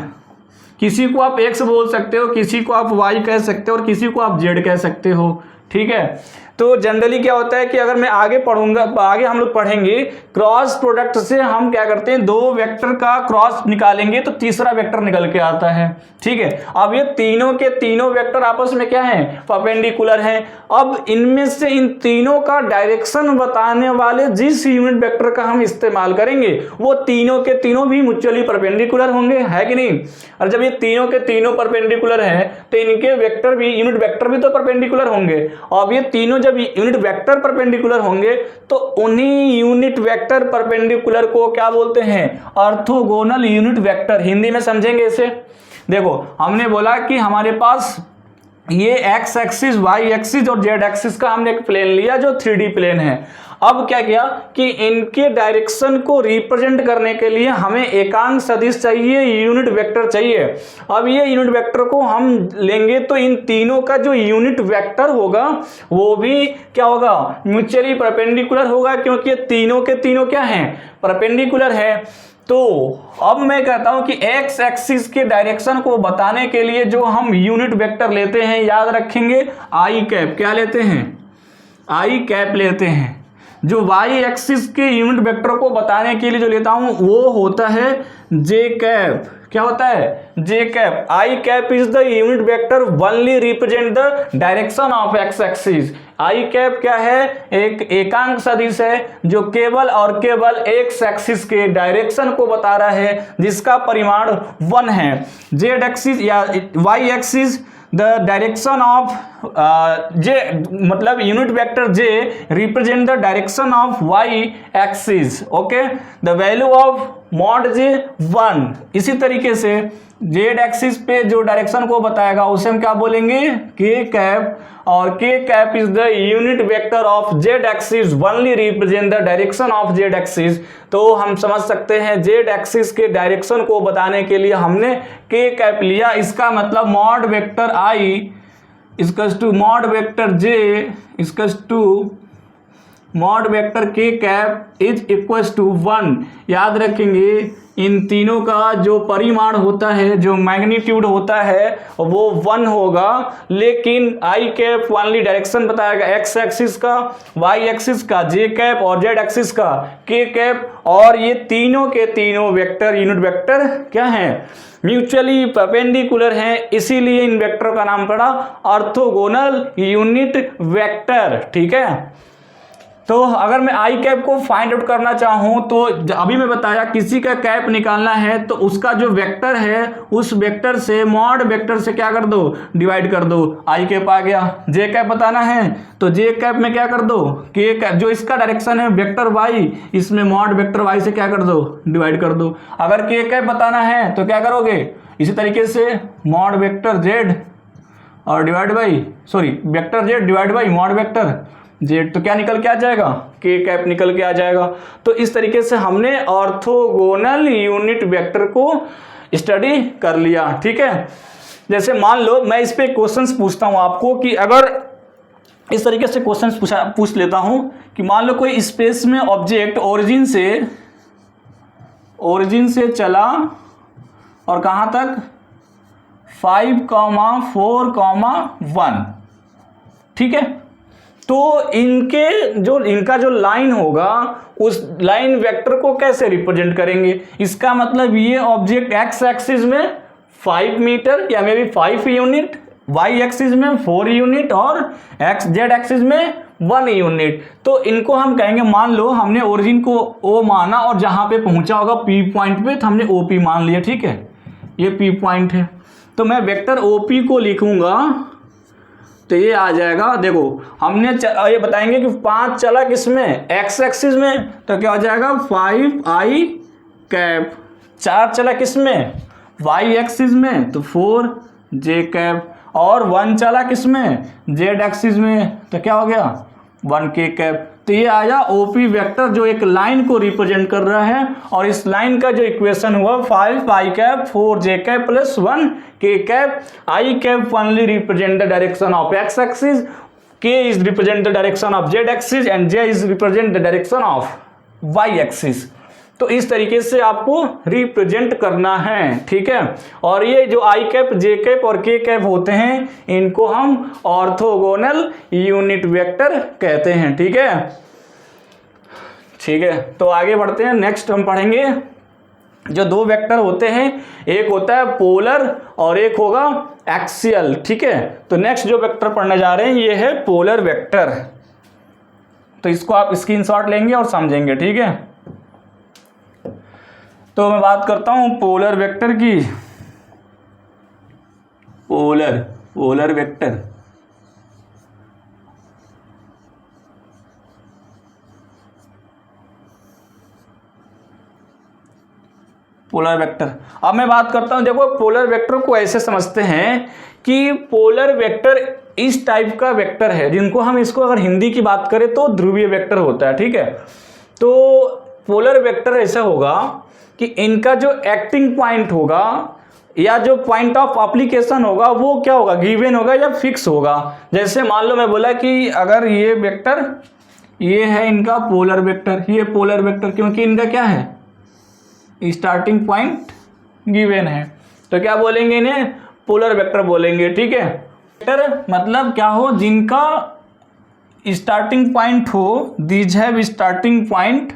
किसी को आप एक्स बोल सकते हो, किसी को आप वाई कह सकते हो, और किसी को आप जेड कह सकते हो। ठीक है, तो जनरली क्या होता है कि अगर मैं आगे पढ़ूंगा, आगे हम लोग पढ़ेंगे क्रॉस प्रोडक्ट से हम क्या करते हैं, दो वेक्टर का क्रॉस निकालेंगे तो तीसरा वेक्टर निकल के आता है। ठीक है, अब ये तीनों के तीनों वेक्टर आपस में क्या है, परपेंडिकुलर हैं। अब इनमें से इन तीनों का डायरेक्शन बताने वाले जिस यूनिट वेक्टर का हम इस्तेमाल करेंगे वो तीनों के तीनों भी म्यूचुअली परपेंडिकुलर होंगे, है कि नहीं। और जब ये तीनों के तीनों परपेंडिकुलर हैं तो इनके वेक्टर भी, यूनिट वेक्टर भी तो परपेंडिकुलर होंगे। अब ये तीनों जब यूनिट वेक्टर परपेंडिकुलर होंगे तो उन्हीं यूनिट वेक्टर परपेंडिकुलर को क्या बोलते हैं, ऑर्थोगोनल यूनिट वेक्टर। हिंदी में समझेंगे इसे। देखो हमने बोला कि हमारे पास ये एक्स एक्सिस, वाई एक्सिस और जेड एक्सिस का हमने एक प्लेन लिया जो 3D प्लेन है। अब क्या किया कि इनके डायरेक्शन को रिप्रेजेंट करने के लिए हमें एकांक सदिश चाहिए, यूनिट वेक्टर चाहिए। अब ये यूनिट वेक्टर को हम लेंगे तो इन तीनों का जो यूनिट वेक्टर होगा वो भी क्या होगा, म्यूचुअली परपेंडिकुलर होगा, क्योंकि ये तीनों के तीनों क्या हैं, परपेंडिकुलर है। तो अब मैं कहता हूं कि एक्स एक्सिस के डायरेक्शन को बताने के लिए जो हम यूनिट वेक्टर लेते हैं, याद रखेंगे आई कैप। क्या लेते हैं? आई कैप लेते हैं। जो वाई एक्सिस के यूनिट वेक्टर को बताने के लिए जो लेता हूं वो होता है जे कैप। क्या होता है? J cap. I cap is the unit vector only represent the direction of X axis. I cap क्या है? एक एकांक सदिश है जो केवल और केवल एक्स एक्सिस के डायरेक्शन को बता रहा है, जिसका परिमाण 1 है। जेड एक्सिस या Y axis the direction of J, मतलब unit vector J represent the direction of Y axis. Okay, the value of mod J 1। इसी तरीके से जेड एक्सिस पे जो डायरेक्शन को बताएगा उसे हम क्या बोलेंगे? के कैप। और के cap is the unit vector of Z axis only represent the direction of Z axis. तो हम समझ सकते हैं जेड एक्सिस के डायरेक्शन को बताने के लिए हमने के कैप लिया। इसका मतलब mod vector i equals to mod vector j equals to mod vector k cap is equals to 1। याद रखेंगे इन तीनों का जो परिमाण होता है, जो मैग्नीट्यूड होता है वो 1 होगा, लेकिन आई कैप ओनली डायरेक्शन बताएगा एक्स एक्सिस का, वाई एक्सिस का जे कैप और जेड एक्सिस का के कैप। और ये तीनों के तीनों वेक्टर यूनिट वेक्टर क्या हैं? म्यूचुअली परपेंडिकुलर हैं, इसीलिए इन वेक्टर का नाम पड़ा ऑर्थोगोनल यूनिट वेक्टर। ठीक है, तो अगर मैं आई कैप को फाइंड आउट करना चाहूं तो अभी मैं बताया किसी का कैप निकालना है तो उसका जो वेक्टर है उस वेक्टर से मॉड वेक्टर से क्या कर दो? डिवाइड कर दो। आई कैप आ गया। जे कैप बताना है तो जे कैप में क्या कर दो? के कैप, जो इसका डायरेक्शन है वेक्टर वाई, इसमें मॉड वेक्टर वाई से क्या कर दो? डिवाइड कर दो। अगर के कैप बताना है तो क्या करोगे? इसी तरीके से मॉड वेक्टर जेड और divide by vector Z divide by mod vector Z, तो क्या निकल के आ जाएगा? के कैप निकल के आ जाएगा। तो इस तरीके से हमने ऑर्थोगोनल यूनिट वेक्टर को स्टडी कर लिया। ठीक है, जैसे मान लो मैं इस पे क्वेश्चंस पूछता हूं आपको कि अगर इस तरीके से क्वेश्चंस पूछ लेता हूं कि मान लो कोई स्पेस में ऑब्जेक्ट ओरिजिन से चला और कहां तक? 5,4,1। ठीक है, तो इनका जो लाइन होगा उस लाइन वेक्टर को कैसे रिप्रेजेंट करेंगे? इसका मतलब ये ऑब्जेक्ट एक्स एक्सिस में 5 मीटर या may be 5 unit, y axis में 4 यूनिट और एक्स जेड एक्सिस में 1 यूनिट। तो इनको हम कहेंगे, मान लो हमने ओरिजिन को ओ माना और जहां पे पहुंचा होगा पी पॉइंट पे तो हमने ओपी मान लिया। ठीक है, ये पी पॉइंट है तो मैं वेक्टर ओपी को लिखूंगा तो ये आ जाएगा। देखो हमने ये बताएंगे कि 5 चला किसमें? एक्स एक्सिस में, तो क्या हो जाएगा? 5 आई कैप। 4 चला किसमें? वाई एक्सिस में, तो 4 जे कैप। और 1 चला किसमें? जेड एक्सिस में, तो क्या हो गया? 1 के कैप। तो ये आया ओपी वेक्टर जो एक लाइन को रिप्रेजेंट कर रहा है। और इस लाइन का जो इक्वेशन हुआ 5 I cap 4 J cap plus 1 K cap. I cap only represent the direction of X axis, K is represent the direction of Z axis and J is represent the direction of Y axis. तो इस तरीके से आपको represent करना है। ठीक है, और ये जो आई कैप जे कैप और के कैप होते हैं इनको हम ऑर्थोगोनल यूनिट वेक्टर कहते हैं। ठीक है, ठीक है, तो आगे बढ़ते हैं। नेक्स्ट हम पढ़ेंगे जो 2 वेक्टर होते हैं, एक होता है पोलर और एक होगा एक्सियल। ठीक है, तो नेक्स्ट जो वेक्टर पढ़ने जा रहे हैं ये है पोलर वेक्टर। तो इसको आप स्क्रीनशॉट लेंगे और समझेंगे। ठीक है, तो मैं बात करता हूं पोलर वेक्टर की। पोलर वेक्टर अब मैं बात करता हूं, देखो पोलर वेक्टर को ऐसे समझते हैं कि पोलर वेक्टर इस टाइप का वेक्टर है जिनको हम इसको अगर हिंदी की बात करें तो ध्रुवीय वेक्टर होता है। ठीक है, तो पोलर वेक्टर ऐसा होगा कि इनका जो एक्टिंग पॉइंट होगा या जो पॉइंट ऑफ एप्लीकेशन होगा वो क्या होगा? गिवन होगा या फिक्स होगा। जैसे मान लो मैं बोला कि अगर ये वेक्टर ये है इनका पोलर वेक्टर, ये पोलर वेक्टर, क्योंकि इनका क्या है? स्टार्टिंग पॉइंट गिवन है, तो क्या बोलेंगे इन्हें? पोलर वेक्टर बोलेंगे। ठीक है, वेक्टर मतलब क्या हो? जिनका स्टार्टिंग पॉइंट हो, these have starting point,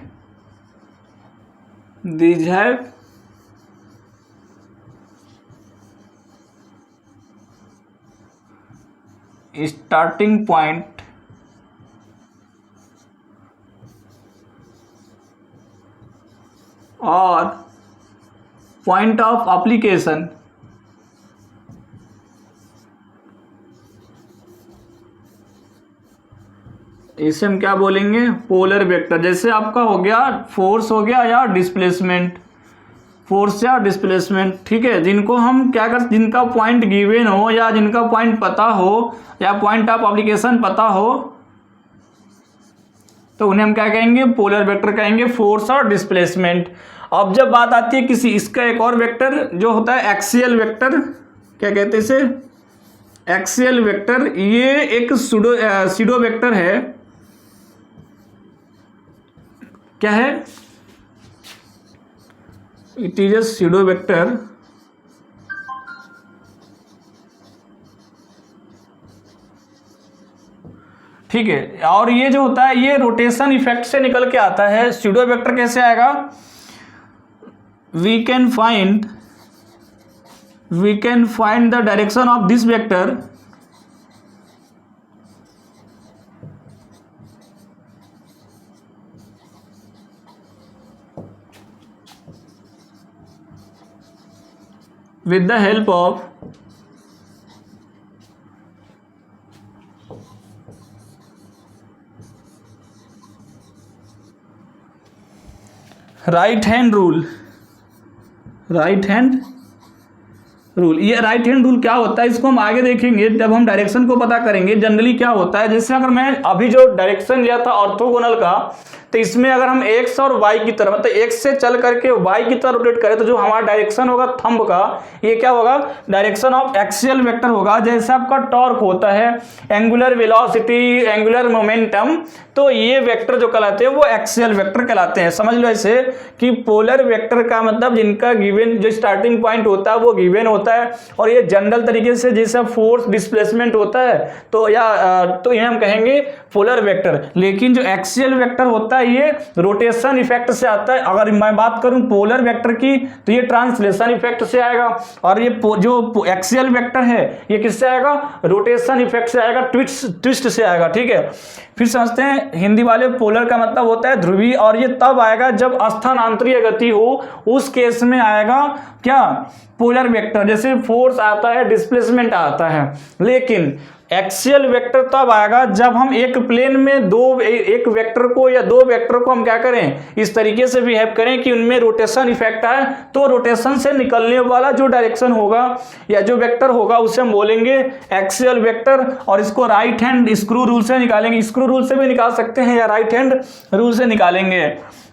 these have starting point और पॉइंट ऑफ एप्लीकेशन इसे हम क्या बोलेंगे? Polar vector. जैसे आपका हो गया फोर्स हो गया या डिस्प्लेसमेंट, फोर्स या डिस्प्लेसमेंट। ठीक है, जिनको हम क्या कर, जिनका पॉइंट गिवन हो या जिनका पॉइंट पता हो या पॉइंट ऑफ एप्लीकेशन पता हो, तो उन्हें हम क्या कहेंगे? पोलर वेक्टर कहेंगे, फोर्स और डिस्प्लेसमेंट। अब जब बात आती है किसी, इसका एक और वेक्टर जो होता है एक्सियल वेक्टर, क्या कहते हैं इसे? Axial vector. ये एक सूडो वेक्टर है। क्या है? It is a pseudo vector ठीक है, और ये जो होता है ये रोटेशन इफेक्ट से निकल के आता है। सूडो वेक्टर कैसे आएगा? We can find the direction of this vector with the help of right hand rule. Right hand rule, ये राइट हैंड रूल क्या होता है इसको हम आगे देखेंगे जब हम डायरेक्शन को पता करेंगे। जनरली क्या होता है, जैसे अगर मैं अभी जो डायरेक्शन लिया था ऑर्थोगोनल का, तो इसमें अगर हम एक्स और वाई की तरफ, मतलब एक्स से चल करके वाई की तरफ रोटेट करें, तो जो हमारा डायरेक्शन होगा थंब का, ये क्या होगा? डायरेक्शन ऑफ एक्सियल वेक्टर होगा। जैसे आपका टॉर्क होता है, एंगुलर वेलोसिटी, एंगुलर मोमेंटम, तो ये वेक्टर जो कहलाते हैं वो एक्सियल वेक्टर कहलाते हैं। समझ लो ऐसे कि पोलर वेक्टर का मतलब जिनका गिवन जो स्टार्टिंग पॉइंट होता है वो गिवन होता है, और ये जनरल तरीके से जैसा फोर्स डिस्प्लेसमेंट होता है तो इन्हें हम कहेंगे पोलर वेक्टर। लेकिन जो एक्सियल वेक्टर होता है ये रोटेशन इफेक्ट से आता है। अगर मैं बात करूं पोलर वेक्टर की तो ये ट्रांसलेशन इफेक्ट से आएगा, और ये जो एक्सियल वेक्टर है ये किससे आएगा? रोटेशन इफेक्ट से आएगा, ट्विस्ट से आएगा। ठीक है, फिर समझते हैं हिंदी वाले। पोलर का मतलब होता है ध्रुवीय, और ये तब आएगा जब स्थानांतरीय गति हो, उस केस में आएगा क्या? Polar vector. जैसे फोर्स आता है, डिस्प्लेसमेंट आता है। लेकिन एक्सियल वेक्टर तब आएगा जब हम एक प्लेन में एक वेक्टर को या दो वेक्टर को हम क्या करें? इस तरीके से बिहेव करें कि उनमें रोटेशन इफेक्ट आए, तो रोटेशन से निकलने वाला जो डायरेक्शन होगा या जो वेक्टर होगा उसे हम बोलेंगे एक्सियल वेक्टर। और इसको राइट हैंड स्क्रू रूल से निकालेंगे। स्क्रू रूल से भी निकाल सकते हैं या राइट हैंड रूल से निकालेंगे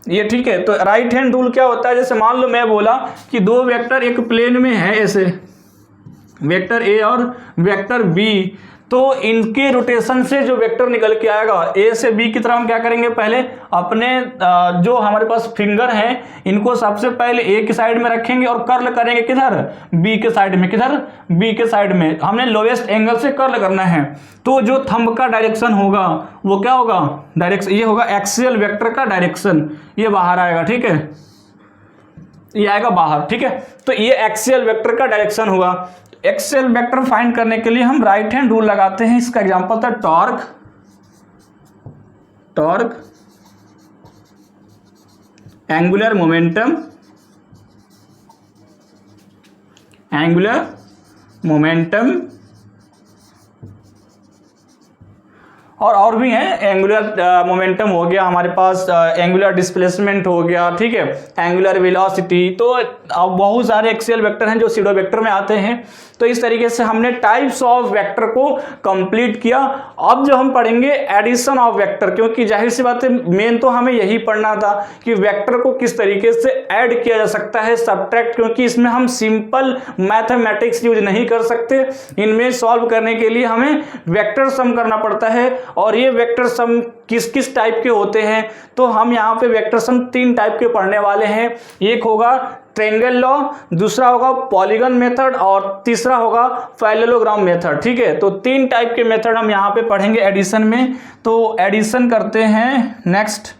ये। ठीक है, तो राइट हैंड रूल क्या होता है? जैसे मान लो मैं बोला कि दो वेक्टर एक प्लेन में है, ऐसे वेक्टर ए और वेक्टर बी, तो इनके रोटेशन से जो वेक्टर निकल के आएगा ए से बी की तरफ हम क्या करेंगे? पहले अपने जो हमारे पास फिंगर हैं इनको सबसे पहले ए की साइड में रखेंगे और कर्ल करेंगे किधर? बी के साइड में। किधर? बी के साइड में। हमने लोवेस्ट एंगल से कर्ल करना है, तो जो थंब का डायरेक्शन होगा वो क्या होगा? डायरेक्शन ये होगा एक्सियल वेक्टर का डायरेक्शन, ये बाहर आएगा। ठीक है, ये आएगा बाहर। ठीक है, तो ये एक्सियल वेक्टर का डायरेक्शन हुआ। एक्सियल वेक्टर फाइंड करने के लिए हम राइट हैंड रूल लगाते हैं। इसका एग्जांपल था टॉर्क, एंगुलर मोमेंटम और भी हैं। एंगुलर मोमेंटम हो गया हमारे पास, एंगुलर डिस्प्लेसमेंट हो गया। ठीक है, एंगुलर वेलोसिटी, तो बहुत सारे एक्सियल वेक्टर हैं जो सूडो वेक्टर में आते हैं। तो इस तरीके से हमने टाइप्स ऑफ वेक्टर को कंप्लीट किया। अब जो हम पढ़ेंगे एडिशन ऑफ वेक्टर, क्योंकि जाहिर सी बात है मेन तो हमें यही पढ़ना था कि वेक्टर को किस तरीके से ऐड किया जा सकता है, सब्ट्रैक्ट, क्योंकि इसमें हम सिंपल मैथमेटिक्स यूज नहीं कर सकते। इनमें सॉल्व करने के लिए हमें वेक्टर सम करना पड़ता है, और ये वेक्टर सम किस किस टाइप के होते हैं, तो हम यहाँ पे वेक्टर सम 3 टाइप के पढ़ने वाले हैं। एक होगा ट्रायंगल लॉ, दूसरा होगा पॉलीगन मेथड और तीसरा होगा पैरेललोग्राम मेथड। ठीक है, तो 3 टाइप के मेथड हम यहाँ पे पढ़ेंगे एडिशन में। तो एडिशन करते हैं, नेक्स्ट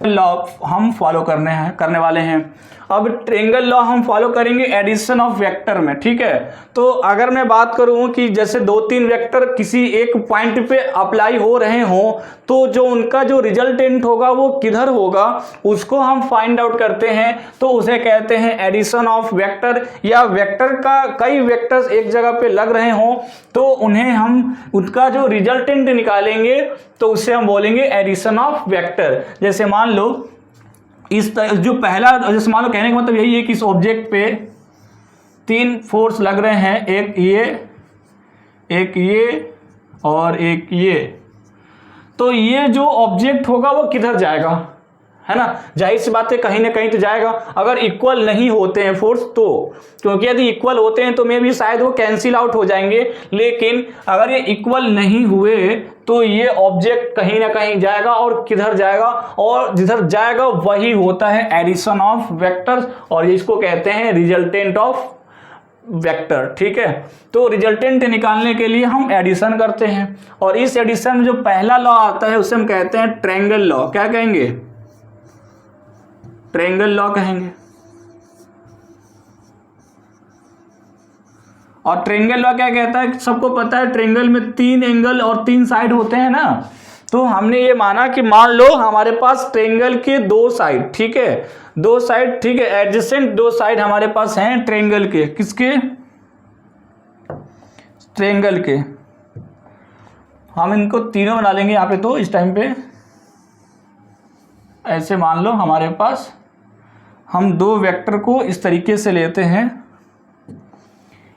लॉ हम फॉलो करने वाले हैं। अब ट्रायंगल लॉ हम फॉलो करेंगे एडिशन ऑफ वेक्टर में। ठीक है, तो अगर मैं बात करूं कि जैसे 2-3 वेक्टर किसी एक पॉइंट पे अप्लाई हो रहे हों, तो जो उनका जो रिजल्टेंट होगा वो किधर होगा उसको हम फाइंड आउट करते हैं, तो उसे कहते हैं एडिशन ऑफ वेक्टर। या वेक्टर का कई वेक्टर्स एक जगह पे लग रहे हों तो उन्हें हम उनका जो रिजल्टेंट निकालेंगे तो उसे हम बोलेंगे एडिशन ऑफ वेक्टर। जैसे मान लो इस जो पहला, जैसे मान लो कहने का मतलब यही है कि इस ऑब्जेक्ट पे 3 फोर्स लग रहे हैं, एक ये और एक ये। तो ये जो ऑब्जेक्ट होगा वो किधर जाएगा, है ना, जाहिर सी बात है कहीं ना कहीं तो जाएगा। अगर इक्वल नहीं होते हैं फोर्स तो, क्योंकि यदि इक्वल होते हैं तो मे भी शायद वो कैंसिल आउट हो जाएंगे, लेकिन अगर ये इक्वल नहीं हुए तो ये ऑब्जेक्ट कहीं ना कहीं जाएगा और किधर जाएगा, और जिधर जाएगा वही होता है एडिशन ऑफ वेक्टर्स, और इसको कहते हैं रिजल्टेंट ऑफ वेक्टर। ठीक है, तो रिजल्टेंट निकालने के लिए हम एडिशन करते हैं, और इस एडिशन में जो पहला लॉ आता है उसे हम कहते हैं ट्रायंगल लॉ। क्या कहेंगे, ट्रायंगल लॉ कहेंगे। और ट्रायंगल लॉ क्या कहता है, सबको पता है ट्रायंगल में 3 एंगल और 3 साइड होते हैं ना। तो हमने ये माना कि मान लो हमारे पास ट्रायंगल के 2 साइड, ठीक है, 2 साइड, ठीक है, एडजेसेंट 2 साइड हमारे पास हैं ट्रायंगल के। किसके, ट्रायंगल के। हम इनको तीनों बना लेंगे यहाँ पे। तो इस टाइम पे ऐसे मान लो हमारे पास हम 2 वेक्टर को इस तरीके से लेते हैं,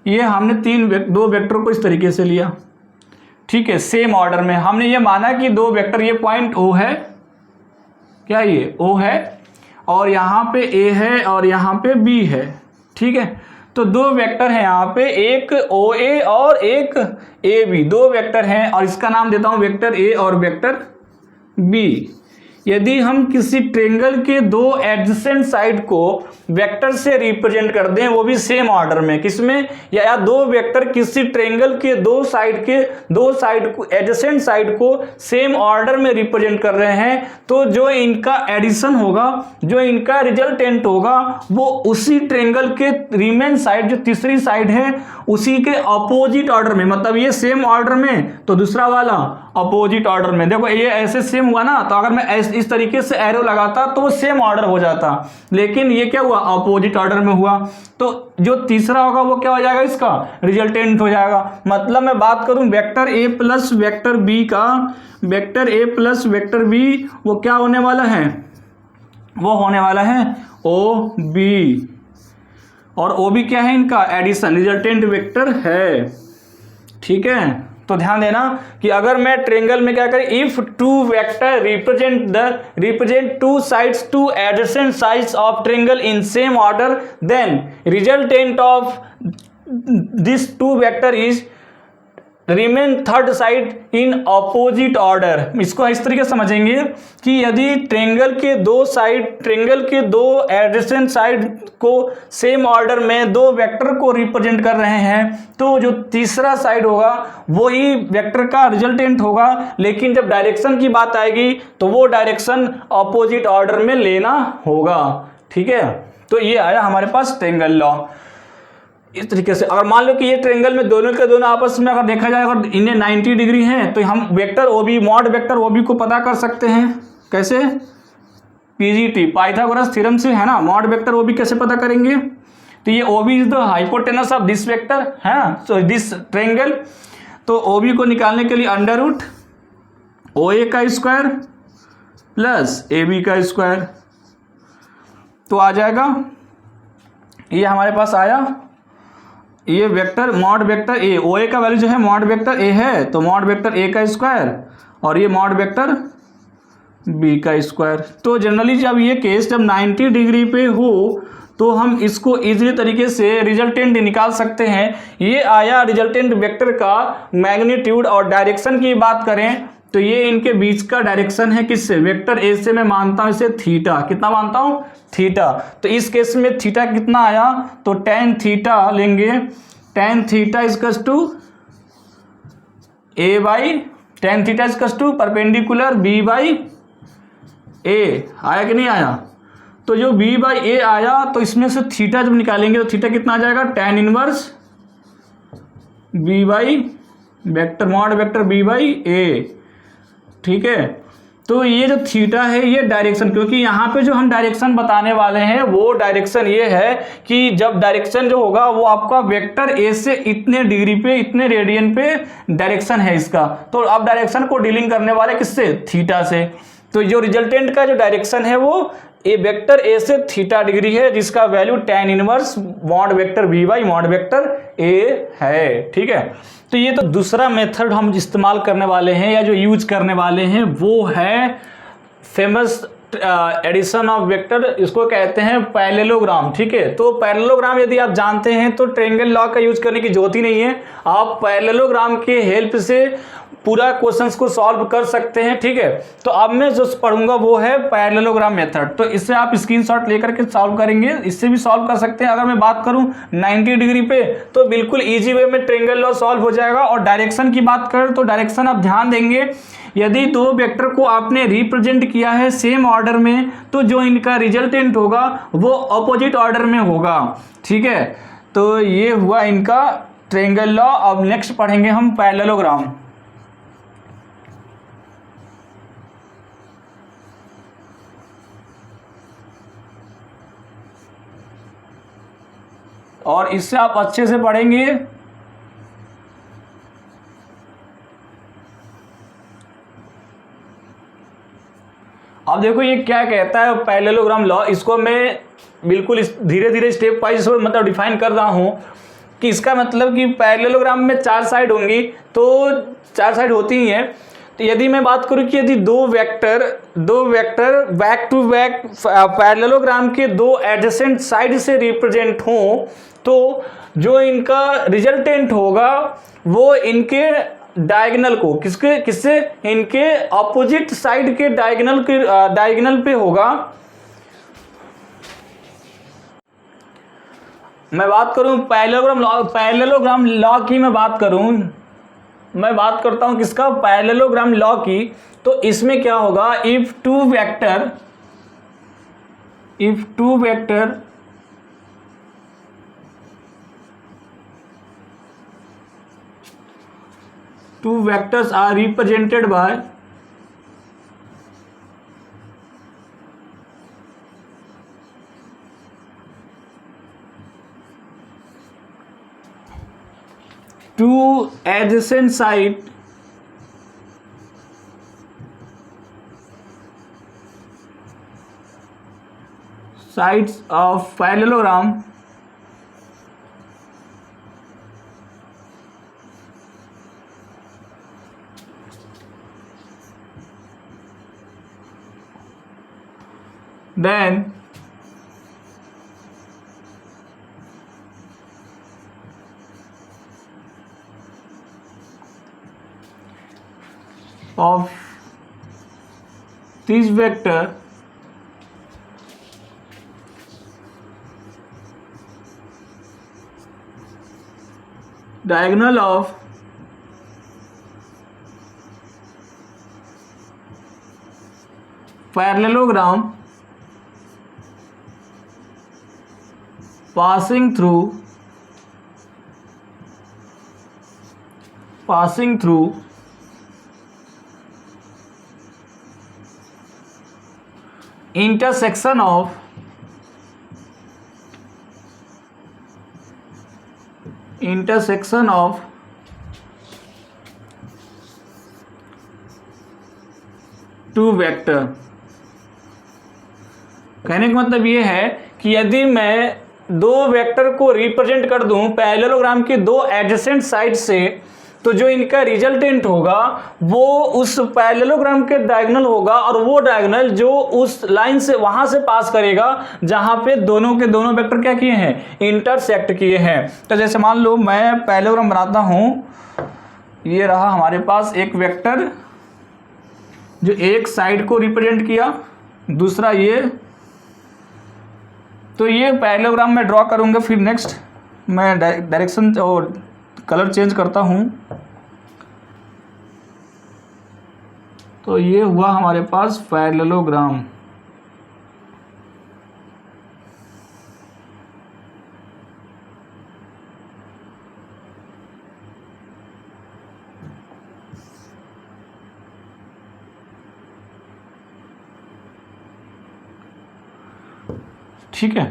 ये हमने 2 वेक्टर को इस तरीके से लिया। ठीक है, सेम ऑर्डर में हमने ये माना कि 2 वेक्टर, ये पॉइंट O है, क्या ये O है, और यहाँ पे A है और यहाँ पे B है। ठीक है, तो 2 वेक्टर हैं यहाँ पे, एक OA और एक AB, 2 वेक्टर हैं, और इसका नाम देता हूँ वेक्टर A और वेक्टर B। यदि हम किसी ट्रायंगल के 2 एडजेसेंट साइड को वेक्टर से रिप्रेजेंट कर दें, वो भी सेम ऑर्डर में, किसमें, या 2 वेक्टर किसी ट्रायंगल के 2 साइड को एडजेसेंट साइड को सेम ऑर्डर में रिप्रेजेंट कर रहे हैं, तो जो इनका एडिशन होगा, जो इनका रिजल्टेंट होगा, वो उसी ट्रायंगल के रिमेन साइड, जो तीसरी साइड है, उसी के अपोजिट ऑर्डर में, मतलब ये सेम ऑर्डर में तो दूसरा वाला अपोजिट ऑर्डर में। देखो ये ऐसे सेम हुआ ना, तो अगर मैं इस तरीके से एरो लगाता तो वो सेम ऑर्डर हो जाता, लेकिन ये क्या हुआ, अपोजिट ऑर्डर में हुआ। तो जो तीसरा होगा वो क्या हो जाएगा, इसका रिजल्टेंट हो जाएगा। मतलब मैं बात करूं vector A plus vector B का, vector A plus vector B वो क्या होने वाला है, वो होने वाला है OB, और OB क्या है, इनका एडिशन, रिजल्टेंट वेक्टर है। ठीक है, तो ध्यान देना कि अगर मैं ट्रायंगल में क्या करें, if 2 vector represent 2 sides, 2 adjacent sides of triangle in same order, then resultant of this 2 vector is remain third side in opposite order. इसको इस तरीके से समझेंगे कि यदि ट्रायंगल के 2 एडजेसेंट साइड को सेम ऑर्डर में 2 वेक्टर को रिप्रेजेंट कर रहे हैं, तो जो तीसरा साइड होगा वही वेक्टर का रिजल्टेंट होगा, लेकिन जब डायरेक्शन की बात आएगी तो वो डायरेक्शन अपोजिट ऑर्डर में लेना होगा। ठीक है, तो ये आया हमारे पास ट्रायंगल लॉ। इस तरीके से अगर मान लो कि ये ट्रायंगल में दोनों के दोनों आपस में अगर देखा जाए, अगर इन्हें 90 डिग्री हैं, तो हम vector OB, mod vector OB को पता कर सकते हैं। कैसे, PGT, पाइथागोरस थ्योरम से, है ना। मॉड वेक्टर OB कैसे पता करेंगे, तो ये OB is the hypotenuse of this vector, है ना, सो दिस ट्रायंगल। तो OB को निकालने के लिए अंडर रूट OA का स्क्वायर प्लस AB का स्क्वायर, तो आ जाएगा, ये हमारे पास आया, ये vector mod vector A, OA का वैल्यू जो है मॉड वेक्टर A है, तो मॉड वेक्टर A का स्क्वायर, और ये मॉड वेक्टर B का स्क्वायर। तो जनरली जब ये केस जब 90 डिग्री पे हो तो हम इसको इजीली तरीके से रिजल्टेंट निकाल सकते हैं। ये आया रिजल्टेंट वेक्टर का मैग्नीट्यूड। और डायरेक्शन की बात करें तो ये इनके बीच का डायरेक्शन है, किससे, वेक्टर ए से मैं मानता हूं इसे थीटा। कितना मानता हूं, थीटा। तो इस केस में थीटा कितना आया, तो tan थीटा लेंगे, tan theta is equals to A by, tan theta is equals to perpendicular B by A. आया कि नहीं आया, तो जो b बाई ए आया तो इसमें से थीटा जब निकालेंगे तो थीटा कितना आ जाएगा, tan inverse b by vector mod vector b by A. ठीक है, तो ये जो थीटा है ये डायरेक्शन, क्योंकि यहाँ पे जो हम डायरेक्शन बताने वाले हैं वो डायरेक्शन ये है कि जब डायरेक्शन जो होगा वो आपका वेक्टर ए से इतने डिग्री पे, इतने रेडियन पे डायरेक्शन है इसका। तो अब डायरेक्शन को डीलिंग करने वाले किससे, थीटा से। तो जो रिजल्टेंट का जो डायरेक्शन है वो ए वेक्टर ए से थीटा डिग्री है, जिसका value tan inverse mod vector b by mod vector a है। ठीक है, तो ये तो दूसरा मेथड हम इस्तेमाल करने वाले हैं या जो यूज करने वाले हैं वो है फेमस एडिशन ऑफ वेक्टर, इसको कहते हैं पैरेललोग्राम। ठीक है, तो पैरेललोग्राम यदि आप जानते हैं तो ट्रायंगल लॉ का यूज करने की जरूरत ही नहीं है, आप पैरेललोग्राम के हेल्प से पूरा क्वेश्चंस को सॉल्व कर सकते हैं। ठीक है, तो अब मैं जो पढ़ूंगा वो है पैरेललोग्राम मेथड। तो इससे आप स्क्रीनशॉट लेकर के सॉल्व करेंगे, इससे भी सॉल्व कर सकते हैं। अगर मैं बात करूं 90 डिग्री पे तो बिल्कुल इजी वे में ट्रायंगल लॉ सॉल्व हो जाएगा। और डायरेक्शन की बात करें तो डायरेक्शन आप ध्यान देंगे, यदि दो वेक्टर को आपने रिप्रेजेंट किया है सेम ऑर्डर में तो जो इनका रिजल्टेंट होगा वो अपोजिट ऑर्डर में होगा। ठीक है, तो ये हुआ इनका ट्रायंगल लॉ। अब नेक्स्ट पढ़ेंगे हम पैरेललोग्राम। और इससे आप अच्छे से पढ़ेंगे। अब देखो ये क्या कहता है पैरेललोग्राम लॉ, इसको मैं बिल्कुल धीरे धीरे स्टेप वाइज मतलब डिफाइन कर रहा हूं कि इसका मतलब कि पैरेललोग्राम में 4 साइड होंगी, तो 4 साइड होती ही हैं। तो यदि मैं बात करूं कि यदि दो vector back to back parallelogram के दो एडजेसेंट साइड से रिप्रेजेंट हों तो जो इनका रिजल्टेंट होगा वो इनके डायगोनल को किससे इनके अपोजिट साइड के डायगोनल पे होगा। मैं बात करूं पैरेललोग्राम लॉ की, मैं बात करता हूं किसका, पैरेललोग्राम लॉ की। तो इसमें क्या होगा, if two vector two vectors are represented by two adjacent sides of parallelogram, then of this vector diagonal of parallelogram passing through intersection of two vector. कहने का मतलब ये है कि यदि मैं दो वेक्टर को रिप्रेजेंट कर दूं पैरेललोग्राम के दो एडजेसेंट साइड से तो जो इनका रिजल्टेंट होगा वो उस पैरेललोग्राम के डायगोनल होगा, और वो डायगोनल जो उस लाइन से वहां से पास करेगा जहां पे दोनों के दोनों वेक्टर क्या किए हैं, इंटरसेक्ट किए हैं। तो जैसे मान लो मैं पैरेललोग्राम बनाता हूं, ये रहा हमारे पास एक वेक्टर जो एक साइड को रिप्रेजेंट किया, दूसरा ये, तो ये पैरेललोग्राम में ड्रॉ करूंगा। फिर नेक्स्ट मैं डायरेक्शन और कलर चेंज करता हूं, तो ये हुआ हमारे पास पैरेललोग्राम। ठीक है,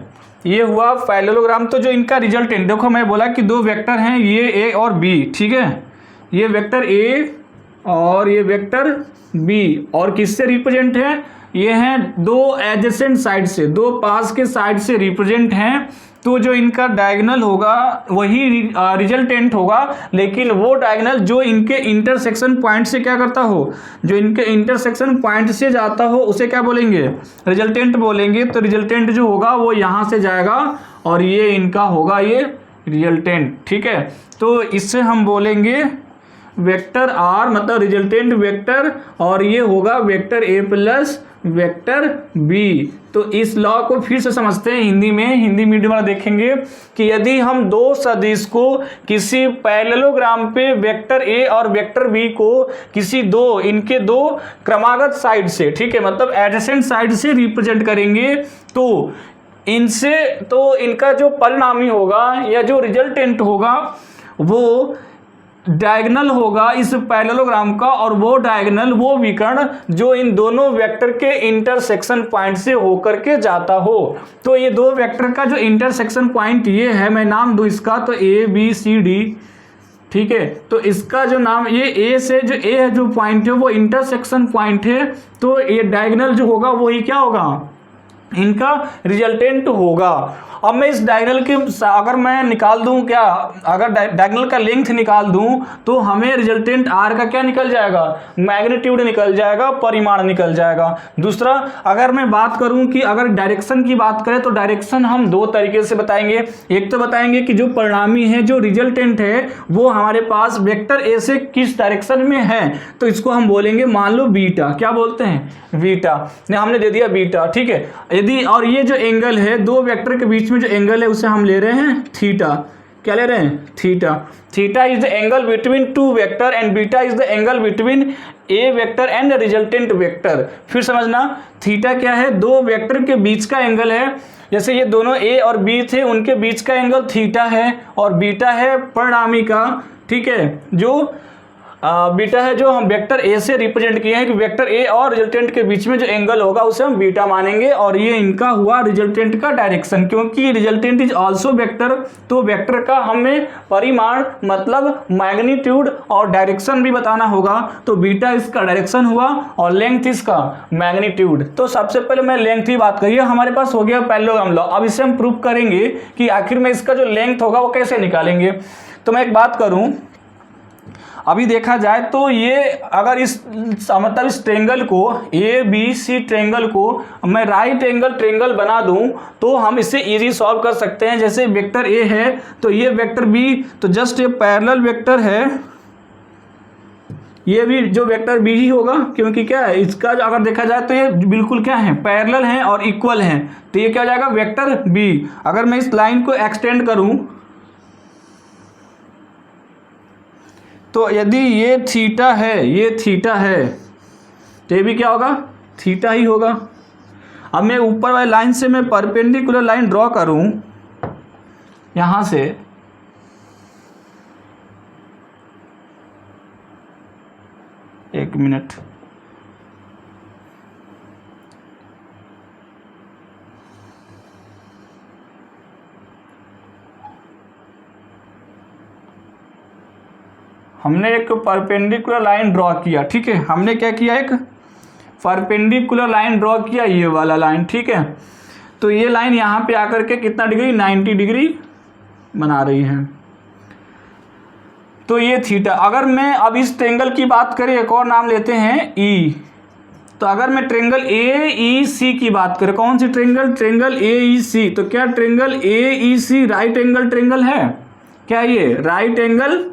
ये हुआ पैरेललोग्राम। तो जो इनका रिजल्टेंट, देखो मैं बोला कि दो वेक्टर हैं, ये ए और बी, ठीक है, ये वेक्टर ए और ये वेक्टर बी, और किससे रिप्रेजेंट है, ये हैं दो एडजेसेंट साइड से, दो पास के साइड से रिप्रेजेंट हैं। तो जो इनका डायगोनल होगा वही रिजल्टेंट होगा, लेकिन वो डायगोनल जो इनके इंटरसेक्शन पॉइंट से क्या करता हो, जो इनके इंटरसेक्शन पॉइंट से जाता हो उसे क्या बोलेंगे, रिजल्टेंट बोलेंगे। तो रिजल्टेंट जो होगा वो यहाँ से जाएगा और ये इनका होगा ये रिजल्टेंट। ठीक है, तो इससे हम बोलेंगे वेक्टर आर मतलब रिजल्टेंट वेक्टर, और ये होगा vector a plus vector b. तो इस लॉ को फिर से समझते हैं हिंदी में, हिंदी मीडियम वाला देखेंगे कि यदि हम दो सदिश को किसी पैरेललोग्राम पे वेक्टर ए और वेक्टर बी को किसी दो इनके दो क्रमागत साइड से, ठीक है, मतलब एडजेसेंट साइड से रिप्रेजेंट करेंगे, तो इनसे तो इनका जो परिणामी होगा या जो रिजल्टेंट होगा वो डायगोनल होगा इस पैरेललोग्राम का, और वो डायगोनल वो विकर्ण जो इन दोनों वेक्टर के इंटरसेक्शन पॉइंट से होकर के जाता हो। तो ये दो वेक्टर का जो इंटरसेक्शन पॉइंट ये है, मैं नाम दूं इसका तो ए बी सी डी, ठीक है, तो इसका जो नाम ये ए से जो ए है जो पॉइंट है वो इंटरसेक्शन पॉइंट है, तो ये डायगोनल जो होगा वही क्या होगा, इनका रिजल्टेंट होगा। अब मैं इस डायगोनल के अगर मैं निकाल दूं क्या, अगर डायगोनल का लेंथ निकाल दूं तो हमें रिजल्टेंट आर का क्या निकल जाएगा, मैग्नीट्यूड निकल जाएगा, परिमाण निकल जाएगा। दूसरा अगर मैं बात करूं कि अगर डायरेक्शन की बात करें तो डायरेक्शन हम दो तरीके से बताएंगे। एक तो बताएंगे कि जो परिणामी है जो रिजल्टेंट है वो हमारे पास वेक्टर ए से किस डायरेक्शन में है, तो इसको हम बोलेंगे मान लो बीटा, क्या बोलते हैं, बीटा, हमने दे दिया बीटा। ठीक है, यदि और ये जो एंगल है दो वेक्टर के बीच में जो एंगल है उसे हम ले रहे हैं थीटा, क्या ले रहे हैं, theta. Theta is the angle between to vector and beta is the angle between A vector and resultant vector. फिर समझना थीटा क्या है, दो वेक्टर के बीच का एंगल है, जैसे ये दोनों ए और बी थे उनके बीच का एंगल थीटा है, और बीटा है परिणामी का, ठीक है, जो बीटा है जो हम वेक्टर ए से रिप्रेजेंट किए हैं कि वेक्टर ए और रिजल्टेंट के बीच में जो एंगल होगा उसे हम बीटा मानेंगे, और ये इनका हुआ रिजल्टेंट का डायरेक्शन, क्योंकि रिजल्टेंट इज आल्सो वेक्टर, तो वेक्टर का हमें परिमाण मतलब मैग्नीट्यूड और डायरेक्शन भी बताना होगा। तो बीटा इसका डायरेक्शन हुआ और लेंथ इसका मैग्नीट्यूड। तो सबसे पहले मैं लेंथ की बात करिए, हमारे पास हो गया पैरेललोग्राम लॉ। अब इसे हम प्रूव करेंगे कि आखिर में इसका जो लेंथ होगा वो कैसे निकालेंगे। तो मैं एक बात करूं, अभी देखा जाए तो ये अगर इस मतलब इस ट्रेंगल को ए बी सी ट्रेंगल को मैं राइट एंगल ट्रेंगल बना दूं तो हम इसे इजी सॉल्व कर सकते हैं। जैसे वेक्टर ए है तो ये वेक्टर बी, तो जस्ट ये पैरेलल वेक्टर है, ये भी जो वेक्टर बी ही होगा, क्योंकि क्या है इसका जो अगर देखा जाए तो ये बिल्कुल क्या है, पैरेलल हैं और इक्वल हैं, तो ये क्या हो जाएगा वेक्टर बी। अगर मैं इस लाइन को एक्सटेंड करूं तो यदि ये थीटा है, ये थीटा है, तो ये भी क्या होगा, थीटा ही होगा। अब मैं ऊपर वाली लाइन से मैं परपेंडिकुलर लाइन ड्रॉ करूं यहां से, एक मिनट, हमने एक परपेंडिकुलर लाइन ड्रॉ किया, ठीक है, हमने क्या किया, एक परपेंडिकुलर लाइन ड्रॉ किया, ये वाला लाइन, ठीक है। तो ये लाइन यहाँ पे आकर के कितना डिग्री, 90 डिग्री बना रही है, तो ये थीटा। अगर मैं अब इस ट्रेंगल की बात करें, एक और नाम लेते हैं ई, तो अगर मैं ट्रेंगल ए ई सी की बात करें, कौन सी triangle? Triangle a e c. तो क्या triangle a e c right angle triangle है? क्या ये राइट एंगल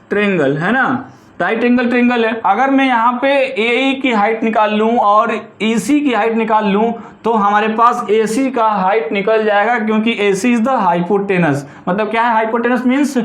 ट्रेंगल है ना? राइट एंगल ट्रेंगल है। अगर मैं यहाँ पे ए ई की हाइट निकाल लूँ और ई सी की हाइट निकाल लूँ तो हमारे पास ए सी का हाइट निकल जाएगा, क्योंकि ए सी इज द हाइपोटेनस। मतलब क्या है हाइपोटेनस? मीन्स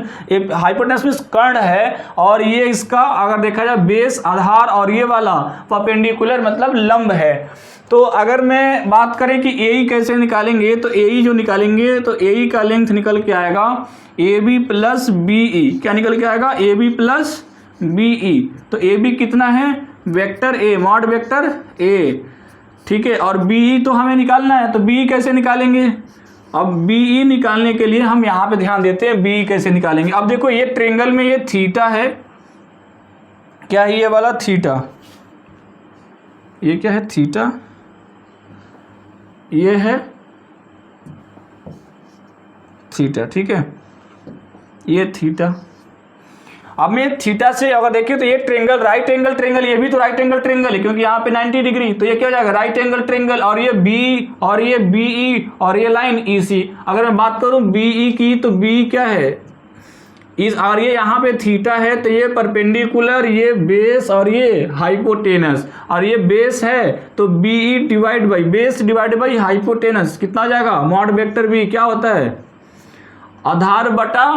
हाइपोटेनस मीन्स कर्ण है, और ये इसका अगर देखा जाए बेस आधार, और ये वाला परपेंडिकुलर मतलब लंब है। तो अगर मैं बात करें कि ए ई कैसे निकालेंगे, तो ए ई जो निकालेंगे तो ए ई का लेंथ निकल के आएगा a b plus b e. क्या निकल के आएगा? A b plus b e. तो ए बी कितना है? Vector A, mod vector a, ठीक है। और बी ई तो हमें निकालना है, तो बी ई कैसे निकालेंगे? अब बी ई निकालने के लिए हम यहाँ पे ध्यान देते हैं, बी ई कैसे निकालेंगे। अब देखो ये ट्रेंगल में ये थीटा है, क्या है ये वाला? थीटा। ये क्या है? थीटा। ये है थीटा, ठीक है, ये थीटा। अब मैं थीटा से अगर देखिए तो ये ट्रेंगल राइट एंगल ट्रेंगल, ये भी तो राइट एंगल ट्रेंगल है, क्योंकि यहाँ पे 90 डिग्री, तो ये क्या हो जाएगा? Right angle triangle. और ये बी और ये बी ई और ये लाइन ई सी। अगर मैं बात करूँ बी ई की, तो बी क्या है? इस, और ये यहाँ पे थीटा है, तो ये परपेंडिकुलर, ये बेस और ये हाइपोटेनस, और ये बेस है तो b e divide by base divide by hypotenuse कितना आ जाएगा? मॉड वेक्टर बी क्या होता है? आधार बटा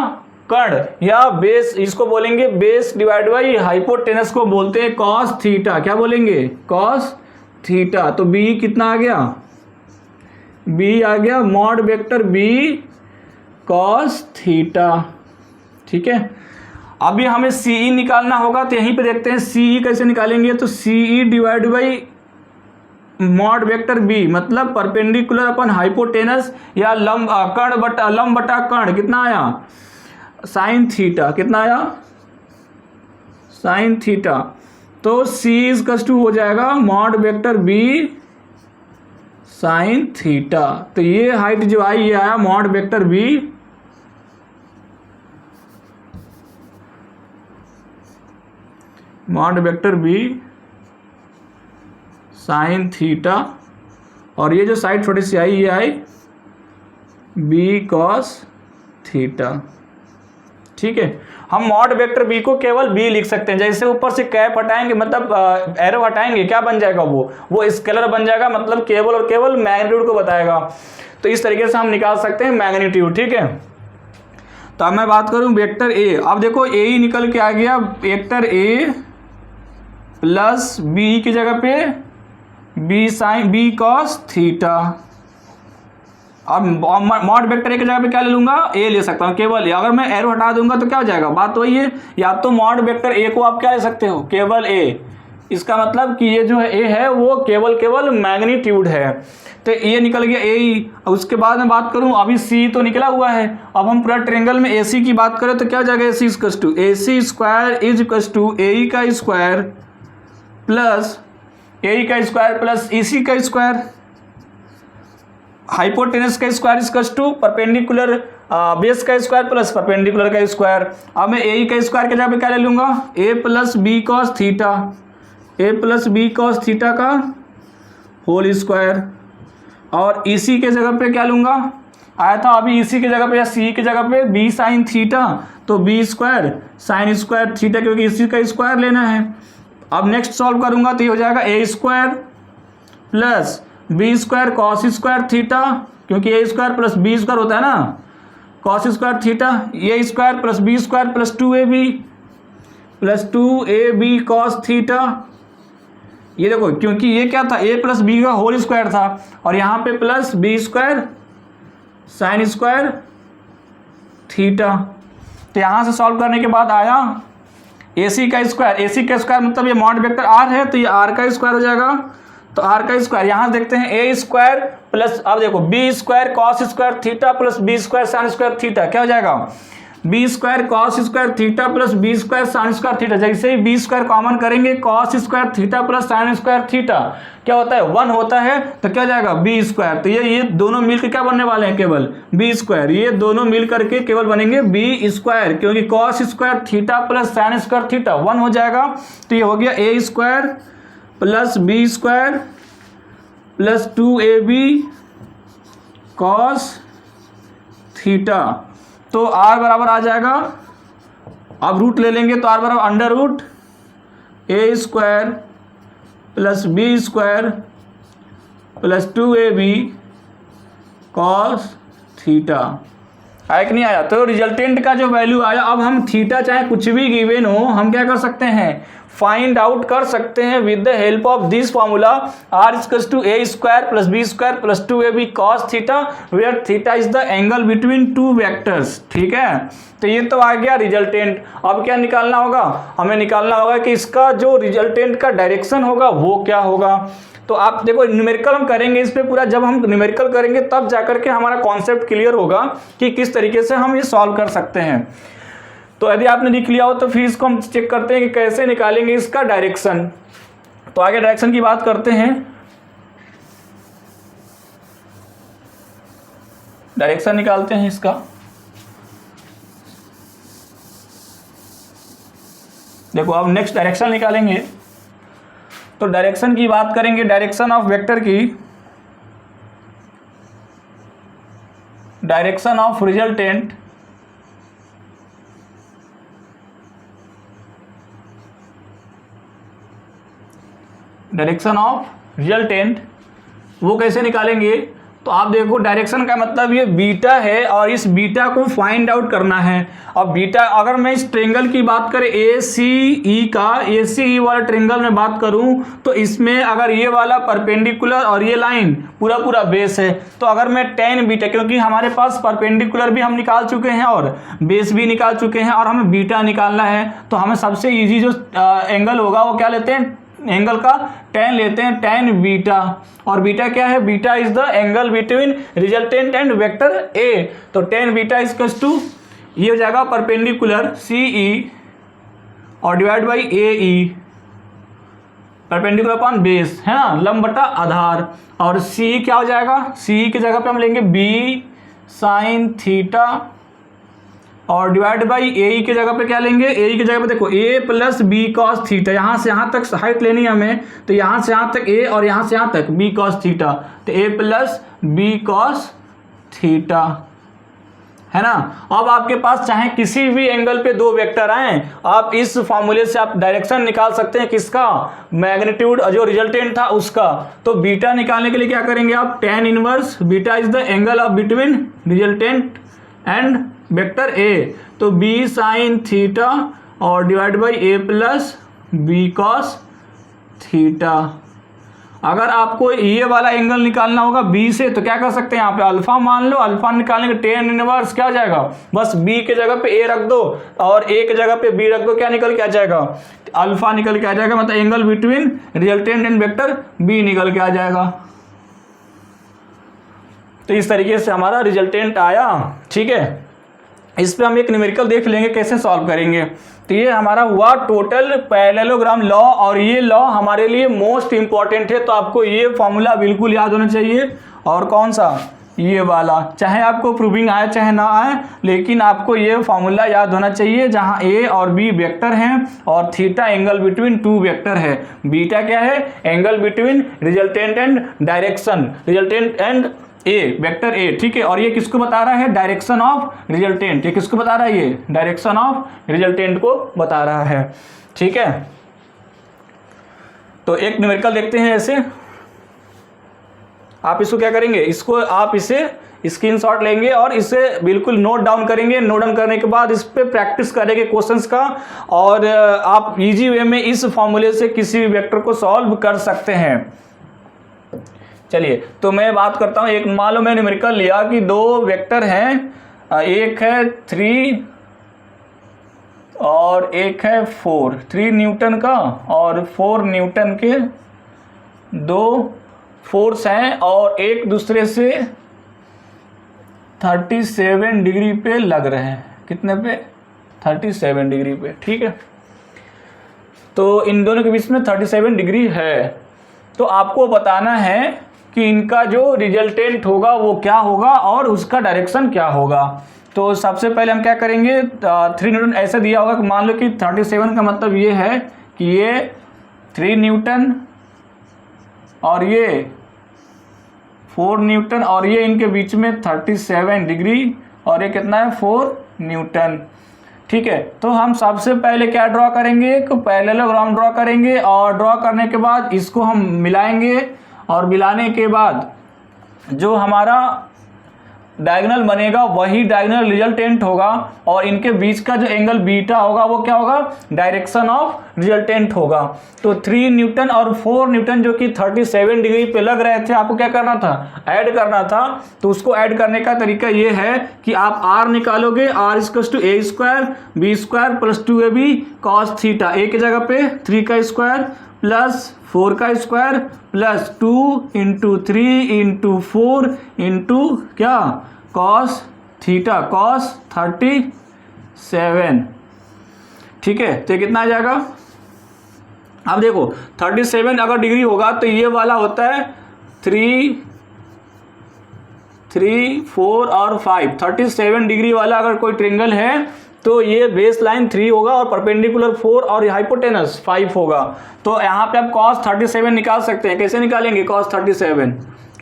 कर्ण, या बेस, इसको बोलेंगे बेस डिवाइड बाई हाइपोटेनस को बोलते हैं कॉस थीटा। क्या बोलेंगे? Cos theta. तो बी कितना आ गया? बी आ गया mod vector b cos theta, ठीक है। अभी हमें सी ई निकालना होगा, तो यहीं पे देखते हैं सी ई कैसे निकालेंगे। तो C E divide by mod vector B, मतलब परपेंडिकुलर अपन हाइपोटेनस या लंब कर्ण बटा लंब बटा कर्ण, कितना आया? Sine theta. कितना आया? Sine theta. तो सी इज कस टू हो जाएगा mod vector B sine theta. तो ये हाइट जो आई ये आया mod vector B mod vector B sine theta, और ये जो साइड छोटी सी आई ये आई बी कॉस थीटा, ठीक है। हम मॉड वेक्टर बी को केवल बी लिख सकते हैं। जैसे ऊपर से कैप हटाएंगे, मतलब एरो हटाएंगे, क्या बन जाएगा? वो स्केलर बन जाएगा, मतलब केवल और केवल मैग्नीट्यूड को बताएगा। तो इस तरीके से हम निकाल सकते हैं मैग्नीट्यूड, ठीक है। तो अब मैं बात करूं वेक्टर ए। अब देखो ए ही निकल के आ गया, वेक्टर ए प्लस बी की जगह पे B sine b cos theta. अब मॉड वेक्टर ए की जगह पे क्या ले लूंगा? ए ले सकता हूँ केवल ए। अगर मैं एरो हटा दूंगा तो क्या हो जाएगा? बात वही है, या तो मॉड वेक्टर ए को आप क्या ले सकते हो? केवल ए। इसका मतलब कि ये जो है ए है वो केवल मैग्नीट्यूड है। तो ये निकल गया ए ही। उसके बाद में बात करूं, अभी सी तो निकला हुआ है। अब हम पूरा ट्रेंगल में ए सी की बात करें तो क्या हो जाएगा? A C equals to A C square is equals to A E का स्क्वायर प्लस ए ई का स्क्वायर प्लस ई सी का स्क्वायर, हाइपोटेनस का square equals to perpendicular base का स्क्वायर प्लस परपेंडिकुलर का स्क्वायर। अब मैं ए ई का square के जगह पे क्या ले लूंगा? ए प्लस बी कॉस थीटा, ए प्लस बी कॉस थीटा का होल स्क्वायर। और ई सी के जगह पे क्या लूंगा? आया था अभी ई सी की जगह पे या सी की जगह पे बी साइन थीटा, तो B square sine square theta, क्योंकि इसी का स्क्वायर लेना है। अब नेक्स्ट सॉल्व करूंगा तो ये हो जाएगा A square plus B square cos square theta, क्योंकि A square plus B square होता है ना, cos square theta. A square plus B square plus 2ab plus 2ab cos theta. ये देखो, क्योंकि ये क्या था? ए प्लस बी का होल स्क्वायर था, और यहाँ पे plus B square sine square theta. तो यहाँ से सॉल्व करने के बाद आया ए सी का स्क्वायर। ए सी का स्क्वायर मतलब ये मॉड वेक्टर आर है, तो ये आर का स्क्वायर हो जाएगा। तो आर का स्क्वायर यहाँ देखते हैं ए स्क्वायर प्लस, अब देखो b square cos square theta plus B square sine square theta, क्या हो जाएगा? B square cos square theta plus B square sine square theta. जैसे ही बी स्क्वायर कॉमन करेंगे cos square theta plus sine square theta क्या होता है 1 होता है, तो क्या हो जाएगा बी स्क्वायर। तो ये दोनों मिलकर क्या बनने वाले हैं, केवल बी स्क्वायर। ये दोनों मिल करके केवल बनेंगे बी स्क्वायर, क्योंकि cos square theta plus sine square theta 1 हो जाएगा। तो ये हो गया A square plus B square plus 2ab cos theta. तो r बराबर आ जाएगा, अब रूट ले लेंगे तो r बराबर under root A square plus B square plus 2ab cos theta. आया कि नहीं आया? तो रिजल्टेंट का जो वैल्यू आया, अब हम थीटा चाहे कुछ भी गिवन हो हम क्या कर सकते हैं, फाइंड आउट कर सकते हैं with the help of this formula r equals to a square plus B square plus 2ab cos theta, where theta is the angle between two vectors. ठीक है, तो ये तो आ गया रिजल्टेंट। अब क्या निकालना होगा, हमें निकालना होगा कि इसका जो रिजल्टेंट का डायरेक्शन होगा वो क्या होगा। तो आप देखो न्यूमेरिकल हम करेंगे इस पे पूरा, जब हम न्यूमेरिकल करेंगे तब जाकर के हमारा कॉन्सेप्ट क्लियर होगा कि किस तरीके से हम ये सॉल्व कर सकते हैं। तो यदि आपने लिख लिया हो तो फिर इसको हम चेक करते हैं कि कैसे निकालेंगे इसका डायरेक्शन। तो आगे डायरेक्शन की बात करते हैं। डायरेक्शन निकालते हैं इसका। देखो अब नेक्स्ट डायरेक्शन निकालेंगे, तो डायरेक्शन की बात करेंगे, डायरेक्शन ऑफ वेक्टर की, direction of resultant direction of resultant वो कैसे निकालेंगे। तो आप देखो डायरेक्शन का मतलब ये बीटा है और इस बीटा को फाइंड आउट करना है। अब बीटा, अगर मैं इस ट्रेंगल की बात करें ACE का, ACE वाला ट्रेंगल में बात करूं तो इसमें अगर ये वाला परपेंडिकुलर और ये लाइन पूरा पूरा बेस है, तो अगर मैं tan बीटा, क्योंकि हमारे पास परपेंडिकुलर भी हम निकाल चुके हैं और बेस भी निकाल चुके हैं और हमें बीटा निकालना है, तो हमें सबसे ईजी जो एंगल होगा वो क्या लेते हैं, एंगल का tan लेते हैं, tan बीटा। और बीटा क्या है, beta is the angle between resultant and vector A। तो tan बीटा इक्वल्स टू ये हो जाएगा परपेंडिकुलर CE और divide by AE, perpendicular upon base है ना, लंब बटा आधार। और CE क्या हो जाएगा, CE की जगह पे हम लेंगे B साइन थीटा और डिवाइड बाई AE की जगह पे क्या लेंगे, AE की जगह पे देखो A plus b cos theta, यहाँ से यहाँ तक हाइट लेनी है हमें, तो यहाँ से यहाँ तक A और यहाँ से यहाँ तक B कॉस थीटा, तो A plus b cos theta है ना। अब आपके पास चाहे किसी भी एंगल पे दो वेक्टर आए, आप इस फॉर्मूले से आप डायरेक्शन निकाल सकते हैं किसका, मैग्नीट्यूड जो रिजल्टेंट था उसका। तो बीटा निकालने के लिए क्या करेंगे आप, tan inverse beta is the angle of between resultant and vector A, तो B साइन थीटा और divide by A plus b cos theta. अगर आपको ये वाला एंगल निकालना होगा B से, तो क्या कर सकते हैं, यहाँ पे अल्फा मान लो, अल्फा निकालने के tan इनवर्स क्या हो जाएगा, बस B के जगह पे A रख दो और A के जगह पे B रख दो, क्या निकल के आ जाएगा, अल्फा निकल के आ जाएगा, मतलब angle between resultant and vector B निकल के आ जाएगा। तो इस तरीके से हमारा रिजल्टेंट आया। ठीक है, इस पे हम एक न्यूमेरिकल देख लेंगे कैसे सॉल्व करेंगे। तो ये हमारा हुआ टोटल पैरेललोग्राम लॉ, और ये लॉ हमारे लिए मोस्ट इंपॉर्टेंट है, तो आपको ये फॉर्मूला बिल्कुल याद होना चाहिए। और कौन सा, ये वाला, चाहे आपको प्रूविंग आए चाहे ना आए, लेकिन आपको ये फॉर्मूला याद होना चाहिए, जहां A और B वेक्टर हैं और theta angle between to vector है। बीटा क्या है, angle between resultant and direction, resultant and A vector A। ठीक है, और ये किसको बता रहा है, डायरेक्शन ऑफ रिजल्टेंट। ये किसको बता रहा है, ये डायरेक्शन ऑफ रिजल्टेंट को बता रहा है। ठीक है, तो एक न्यूमेरिकल देखते हैं ऐसे। आप इसको क्या करेंगे, इसको आप इसे स्क्रीनशॉट लेंगे और इसे बिल्कुल नोट डाउन करेंगे। नोट डाउन करने के बाद इस पे प्रैक्टिस करेंगे क्वेश्चंस का, और आप इजी वे में इस फॉर्मूले से किसी भी वेक्टर को सॉल्व कर सकते हैं। चलिए, तो मैं बात करता हूँ, एक मान लो मैं न्यूमेरिकल लिया कि दो वेक्टर हैं, एक है 3 और एक है 4, 3 न्यूटन का और 4 न्यूटन के दो फोर्स हैं और एक दूसरे से 37 डिग्री पे लग रहे हैं। कितने पे, 37 डिग्री पे, ठीक है। तो इन दोनों के बीच में 37 डिग्री है। तो आपको बताना है कि इनका जो रिजल्टेंट होगा वो क्या होगा और उसका डायरेक्शन क्या होगा। तो सबसे पहले हम क्या करेंगे, 3 न्यूटन ऐसे दिया होगा कि मान लो कि 37 का मतलब ये है कि ये 3 न्यूटन और ये 4 न्यूटन और ये इनके बीच में 37 डिग्री और ये कितना है 4 न्यूटन, ठीक है। तो हम सबसे पहले क्या ड्रॉ करेंगे, एक पैरेललोग्राम ड्रॉ करेंगे और ड्रॉ करने के बाद इसको हम मिलाएंगे और मिलाने के बाद जो हमारा डायगोनल बनेगा वही डायगोनल रिजल्टेंट होगा और इनके बीच का जो एंगल बीटा होगा वो क्या होगा, डायरेक्शन ऑफ रिजल्टेंट होगा। तो 3 न्यूटन और 4 न्यूटन जो कि 37 डिग्री पे लग रहे थे, आपको क्या करना था, ऐड करना था। तो उसको ऐड करने का तरीका ये है कि आप r निकालोगे, r equals to a square b square plus 2ab cos theta, a की जगह पे 3 का स्क्वायर प्लस 4 का square plus 2 into 3 into 4 into क्या, cos थीटा, cos 37, ठीक है। तो ये कितना आ जाएगा, अब देखो 37 अगर डिग्री होगा तो ये वाला होता है 3, 4 और 5। 37 डिग्री वाला अगर कोई ट्रिंगल है तो ये बेस लाइन 3 होगा और परपेंडिकुलर 4 और हाइपोटेनस 5 होगा। तो यहाँ पे आप cos 37 निकाल सकते हैं। कैसे निकालेंगे cos 37,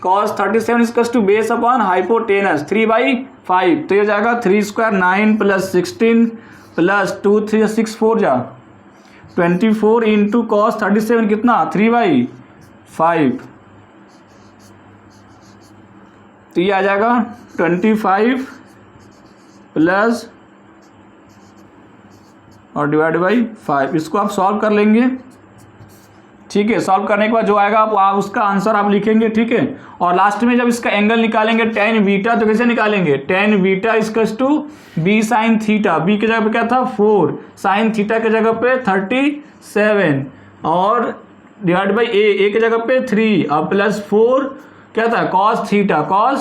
cos 37 equals to base upon hypotenuse 3/5। तो ये जाएगा 3 स्क्वायर 9 प्लस 16 प्लस 2 3 6 4 जा 24 इंटू cos 37 कितना 3/5। तो ये आ जाएगा 25 प्लस और डिवाइड बाई 5। इसको आप सॉल्व कर लेंगे, ठीक है। सॉल्व करने के बाद जो आएगा आप उसका आंसर आप लिखेंगे, ठीक है। और लास्ट में जब इसका एंगल निकालेंगे tan बीटा, तो कैसे निकालेंगे, tan beta equals to b sine theta, b की जगह पे क्या था 4, साइन थीटा की जगह पे 37 और डिवाइड बाई a की जगह पे 3 और प्लस 4 क्या था cos थीटा, cos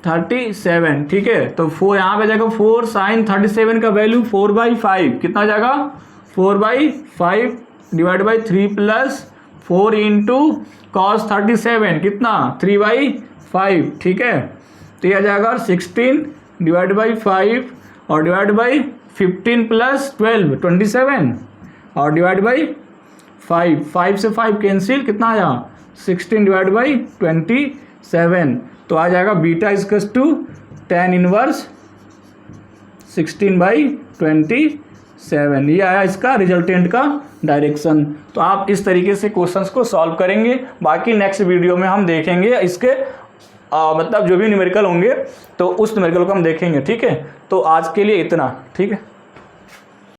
37, ठीक है। तो 4 यहाँ पे जाएगा 4 साइन 37 का वैल्यू 4/5 कितना जाएगा 4/5 divide by 3 plus 4 into cos 37 कितना 3/5, ठीक है। तो यह आ जाएगा 16 डिवाइड बाई 5 और डिवाइड बाई 15 प्लस 12 27 और डिवाइड बाई 5 से 5 कैंसिल, कितना आया 16 डिवाइड बाई 27। तो आ जाएगा beta equals to tan inverse 16/27। ये आया इसका रिजल्टेंट का डायरेक्शन। तो आप इस तरीके से क्वेश्चंस को सॉल्व करेंगे। बाकी नेक्स्ट वीडियो में हम देखेंगे इसके मतलब जो भी न्यूमेरिकल होंगे तो उस न्यूमेरिकल को हम देखेंगे, ठीक है। तो आज के लिए इतना, ठीक है।